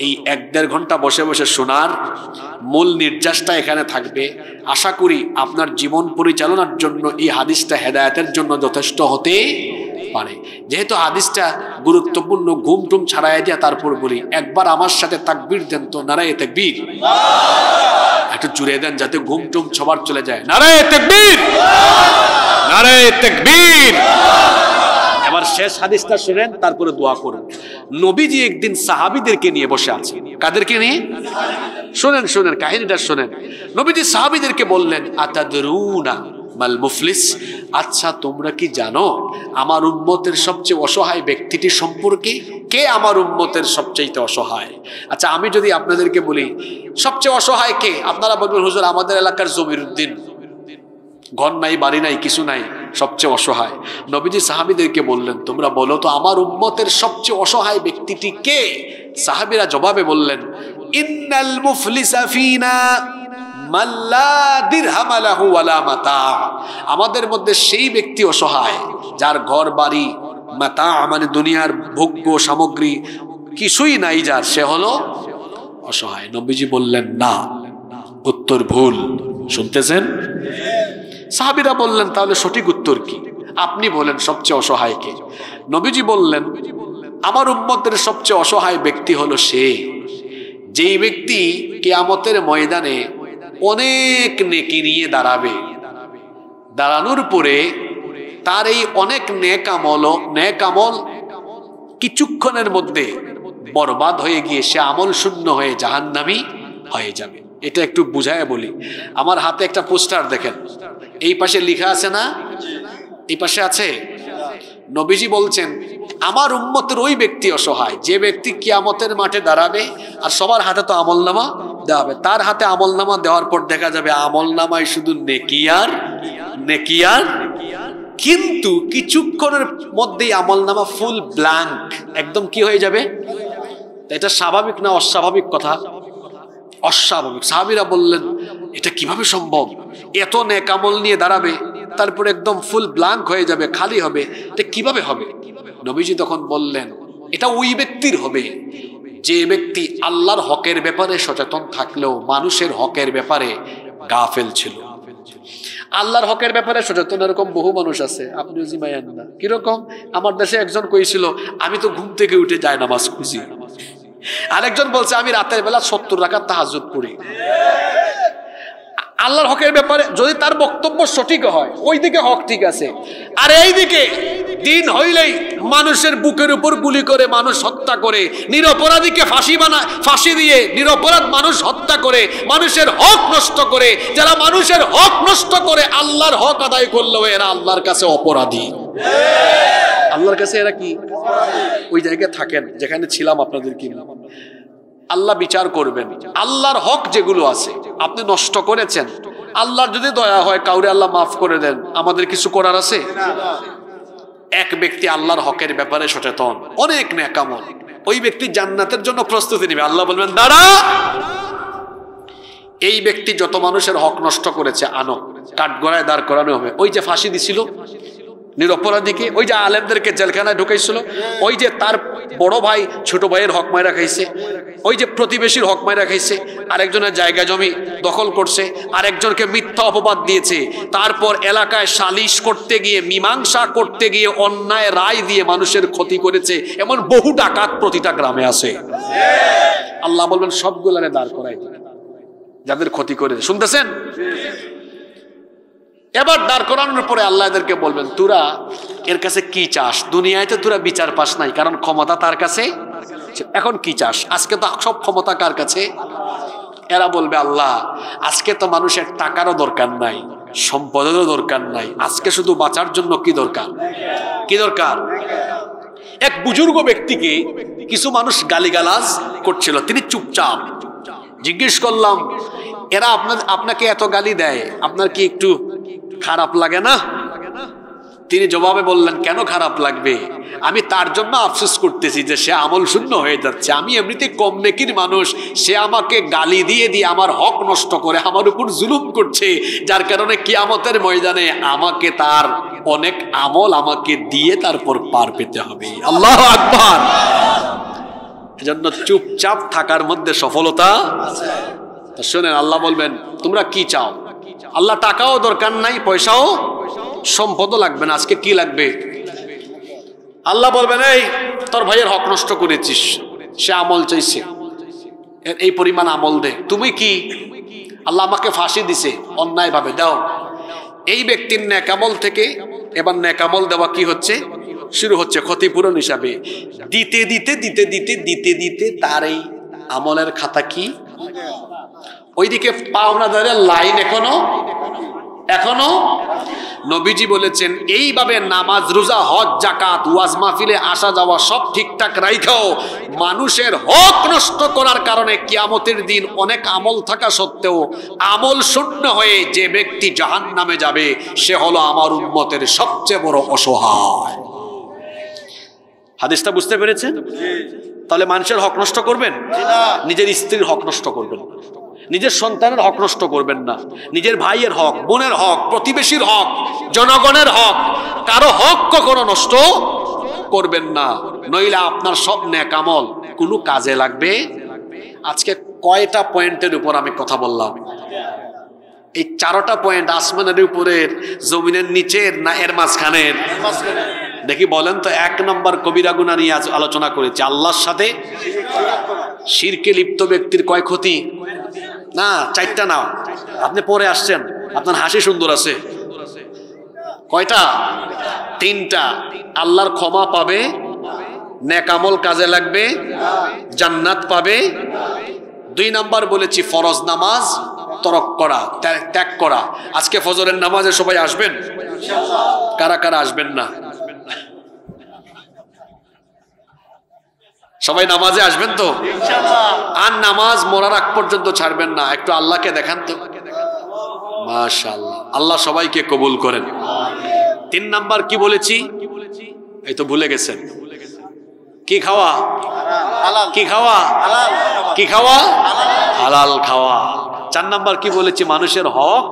এই 1-1.5 ঘন্টা বসে বসে শোনার মূল নির্যাসটা এখানে থাকবে। আশা করি আপনার জীবন পরিচালনার জন্য এই হাদিসটা হেদায়েতের জন্য যথেষ্ট হতে পারে। যেহেতু হাদিসটা গুরুত্বপূর্ণ, ঘুম টুম ছাড়াই দিয়া তারপর বলি, একবার আমার সাথে তাকবীর দেন তো, নারায়ে তাকবীর। একটু জুড়ে দেন যাতে ঘুম টুম সবার চলে যায়। নারায়ে তাকবীর, নারে তাকবীর। এবার শেষ হাদিসটা শুনেন, তারপরে দোয়া করুন। নবীজি একদিন সাহাবীদেরকে নিয়ে বসে আছেন। কাদেরকে নিয়ে? শুনেন শুনেন, কাহিনীটা শুনেন। নবীজি সাহাবীদেরকে বললেন, আতাদরুনা মাল মুফলিস, আচ্ছা তোমরা কি জানো আমার উম্মতের সবচেয়ে অসহায় ব্যক্তিটি সম্পর্কে? কে আমার উম্মতের সবচেয়ে অসহায়? আচ্ছা আমি যদি আপনাদেরকে বলি সবচেয়ে অসহায় কে, আপনারা বলবেন হুজুর আমাদের এলাকার জমিরউদ্দিন, ঘর নাই বাড়ি নাই কিছু নাই, সবচেয়ে অসহায়। নবীজি সাহাবীদেরকে বললেন, তোমরা বলো তো আমার উম্মতের সবচেয়ে অসহায় ব্যক্তিটি কে? সাহাবীরা জবাবে বললেন, ইন্নাল মুফলিসা ফিনা মাল্লা দিরহাম লাহু ওয়ালা মাতা, আমাদের মধ্যে সেই ব্যক্তি অসহায় যার ঘর বাড়ি, মাতা মানে দুনিয়ার ভোগ্য সামগ্রী কিছুই নাই, যার সে হলো অসহায়। নবীজি বললেন, না, উত্তর ভুল। শুনতেছেন? সাহাবীরা বললেন, তাহলে সঠিক উত্তর কি? আপনি বলেন সবচেয়ে অসহায় কে? নবীজি বললেন, আমার উম্মতের সবচেয়ে অসহায় ব্যক্তি হলো সে যেই ব্যক্তি কিয়ামতের ময়দানে অনেক নেকি নিয়ে দাঁড়াবে, দাঁড়ানোর পরে তার এই অনেক নেক আমল কিছুক্ষণের মধ্যে বরবাদ হয়ে গিয়ে সে আমল শূন্য হয়ে জাহান্নামী হয়ে যাবে। এটা একটু বুঝায় বলি। আমার হাতে একটা পোস্টার দেখেন, এই পাশে লেখা আছে না? এই পাশে আছে। নবীজি বলছেন, আমার উম্মতের ওই ব্যক্তি অসহায় যে ব্যক্তি কিয়ামতের মাঠে দাঁড়াবে আর সবার হাতে তো আমলনামা দেওয়া হবে, তার হাতে আমলনামা দেওয়ার পর দেখা যাবে আমলনামায় শুধু নেকি আর নেকি আর, কিন্তু কিছুক্ষণের মধ্যেই আমলনামা ফুল ব্ল্যাঙ্ক, একদম কি হয়ে যাবে? এটা স্বাভাবিক না অস্বাভাবিক কথা? অস্বাভাবিক। সাহাবীরা বললেন, এটা কিভাবে সম্ভব? এত নেক আমল নিয়ে দাঁড়াবে তারপরে একদম ফুল ব্ল্যাঙ্ক হয়ে যাবে, খালি হবে, এটা কিভাবে হবে? নবীজি তখন বললেন, এটা ওই ব্যক্তির হবে যে ব্যক্তি আল্লাহর হকের ব্যাপারে সচেতন থাকলেও মানুষের হকের ব্যাপারে গাফেল ছিল। আল্লাহর হকের ব্যাপারে সচেতন এরকম বহু মানুষ আছে, আপনিও জিমাইয়ান না। কিরকম? আমার দেশে একজন কইছিল, আমি তো ঘুম থেকে উঠে যায় নামাজ খুঁজি। আরেকজন বলছে, আমি রাতের বেলা 70 রাকাত তাহাজ্জুদ পড়ি। আল্লাহর হকের ব্যাপারে যদি তার বক্তব্য সঠিক হয়, ওই দিকে হক ঠিক আছে, আর এই দিকে দিন হইলেই মানুষের বুকের উপর গুলি করে মানুষ হত্যা করে, নিরপরাধীকে ফাঁসি দিয়ে নিরপরাধ মানুষ হত্যা করে, মানুষের হক নষ্ট করে। যারা মানুষের হক নষ্ট করে আল্লাহর হক আদায় করলেও এরা আল্লাহর কাছে অপরাধী। আল্লাহর কাছে এরা কি? ওই জায়গায় থাকেন যেখানে ছিলাম আপনাদের কি, আল্লাহ বিচার করবেন। আল্লাহর হক যেগুলো আছে আপনি নষ্ট করেছেন, আল্লাহর যদি দয়া হয় কাউরে আল্লাহ মাফ করে দেন, আমাদের কিছু করার আছে? এক ব্যক্তি আল্লাহর হকের ব্যাপারে সচেতন, অনেক নেক আমল, ওই ব্যক্তি জান্নাতের জন্য প্রস্তুতি নেবে। আল্লাহ বলবেন, দাঁড়া, এই ব্যক্তি যত মানুষের হক নষ্ট করেছে আনো, কাঠগড়ায় দাঁড় করানো হবে। ওই যে ফাঁসি দিছিল নিরপরাধীকে, ওই যে আলেমদেরকে জেলখানায় ঢুকাইছিল, ওই যে তার বড় ভাই ছোট ভাইয়ের হক মাইরা খাইছে, ওই যে প্রতিবেশীর হক মাইরা খাইছে, আরেকজনের জায়গা জমি দখল করছে, আরেকজনকে মিথ্যা অপবাদ দিয়েছে, তারপর এলাকায় সালিশ করতে গিয়ে মীমাংসা করতে গিয়ে অন্যায় রায় দিয়ে মানুষের ক্ষতি করেছে, এমন বহু ডাকাত প্রতিটা গ্রামে আছে। আল্লাহ বলবেন সবগুলারে দাঁড় করাই দিবেন যাদের ক্ষতি করেছে। শুনতেছেন? এবার দাঁড় করানোর পরে আল্লাহ এদেরকে বলবেন, তোরা এর কাছে কি চাস? দুনিয়ায় তো তোরা বিচার পাস নাই, কারণ ক্ষমতা তার কাছে, এখন কি চাস? আজকে তো সব ক্ষমতা কার কাছে? এরা বলবে, আল্লাহ আজকে তো মানুষের টাকারও দরকার নাই, সম্পদেরও দরকার নাই, আজকে শুধু বাঁচার জন্য কি দরকার? কি দরকার? এক বুজুর্গ ব্যক্তিকে কিছু মানুষ গালিগালাজ করছিল, তিনি চুপচাপ। জিজ্ঞেস করলাম, এরা আপনাকে এত গালি দেয়, আপনার কি একটু খারাপ লাগে না? তিনি জবাবে বললেন, কেন খারাপ লাগবে? আমি তার জন্য আফসোস করতেছি যে সে আমল শূন্য হয়ে যাচ্ছে। আমি এমনিতে কম নেকির মানুষ, সে আমাকে গালি দিয়ে দিয়ে আমার হক নষ্ট করে আমার উপর জুলুম করছে, যার কারণে কিয়ামতের ময়দানে আমাকে তার অনেক আমল আমাকে দিয়ে তারপর পার পেতে হবে। আল্লাহু আকবার। এজন্য চুপচাপ থাকার মধ্যে সফলতা আছে। তো শুনেন, আল্লাহ বলবেন, তোমরা কি চাও? আল্লাহ টাকাও দরকার নাই, পয়সাও সম্পদও লাগবে না, আজকে কি লাগবে? আল্লাহ বলবেন, এই তোর ভাইয়ের হক নষ্ট করেছিস, সে আমল চাইছে, এই পরিমাণ আমল দে। তুমি কি? আল্লাহ আমাকে ফাঁসি দিছে অন্যায় ভাবে, দাও। এই ব্যক্তির নেকামল থেকে এবার নেকামল দেওয়া কি হচ্ছে, শুরু হচ্ছে ক্ষতিপূরণ হিসাবে। দিতে দিতে দিতে দিতে দিতে দিতে তার এই আমলের খাতা কি, ওইদিকে পাওনাদারের লাইন এখনো। নবীজি বলেছেন এইভাবে নামাজ, রোজা, হজ, যাকাত, ওয়াজ মাহফিলে আসা যাওয়া সব ঠিকঠাক রাইখাও মানুষের হক নষ্ট করার কারণে কিয়ামতের দিন অনেক আমল থাকা সত্ত্বেও আমল শূন্য হয়ে যে ব্যক্তি জাহান্নামে যাবে সে হলো আমার উম্মতের সবচেয়ে বড় অসহায়। হাদিসটা বুঝতে পেরেছেন? তাহলে মানুষের হক নষ্ট করবেন, নিজের স্ত্রীর হক নষ্ট করবেন, নিজের সন্তানের হক নষ্ট করবেন না, নিজের ভাইয়ের হক, বোনের হক, প্রতিবেশীর হক, জনগণের হক, কারো হক কখনো নষ্ট করবেন না, নইলে আপনার সব নেক আমল কোনো কাজে লাগবে। আজকে কয়টা পয়েন্টের উপর আমি কথা বললাম? এই 4টা পয়েন্ট আসমানের উপরের, জমিনের নিচের, না এর মাঝখানের? দেখি বলেন তো। 1 নম্বর কবিরা গুনাহ নিয়ে আলোচনা করেছি। আল্লাহর সাথে শিরকে লিপ্ত ব্যক্তির কয় ক্ষতি? না 4টা নাও, আপনি পরে আসছেন, আপনার হাসি সুন্দর আছে। কয়টা? 3টা। আল্লাহর ক্ষমা পাবে, নেক আমল কাজে লাগবে, জান্নাত পাবে। 2 নাম্বার বলেছি ফরজ নামাজ তরক করা, ত্যাগ করা। আজকে ফজরের নামাজে সবাই আসবেন? কারা কারা আসবেন না? সবাই নামাজে আসবেন তো? আর নামাজ মরার আগ পর্যন্ত ছাড়বেন না। একটু আল্লাহকে দেখান তো। মাশাআল্লাহ, আল্লাহ সবাইকে কবুল করেন। 3 নাম্বার কি বলেছি? এই তো ভুলে গেছেন। কি খাওয়া? কি খাওয়া? কি খাওয়া? হালাল খাওয়া। 4 নাম্বার কি বলেছি? মানুষের হক।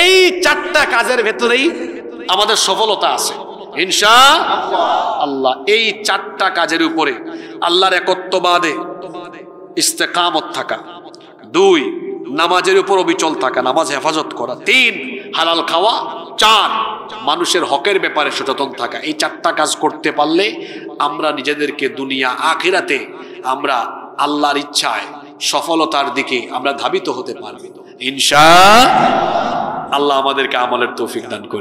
এই 4টা কাজের ভেতরেই আমাদের সফলতা আছে ইনশাআল্লাহ। এই 4টা কাজের উপরে আল্লাহর একত্ববাদে ইস্তেকামত থাকা, 2 নামাজের উপর অবিচল থাকা, নামাজ হেফাজত করা, 3 হালাল খাওয়া, 4 মানুষের হকের ব্যাপারে সচেতন থাকা। এই 4টা কাজ করতে পারলে আমরা নিজেদেরকে দুনিয়া আখিরাতে আমরা আল্লাহর ইচ্ছায় সফলতার দিকে আমরা ধাবিত হতে পারব ইনশাআল্লাহ। আল্লাহ আমাদেরকে আমলের তৌফিক দান করে।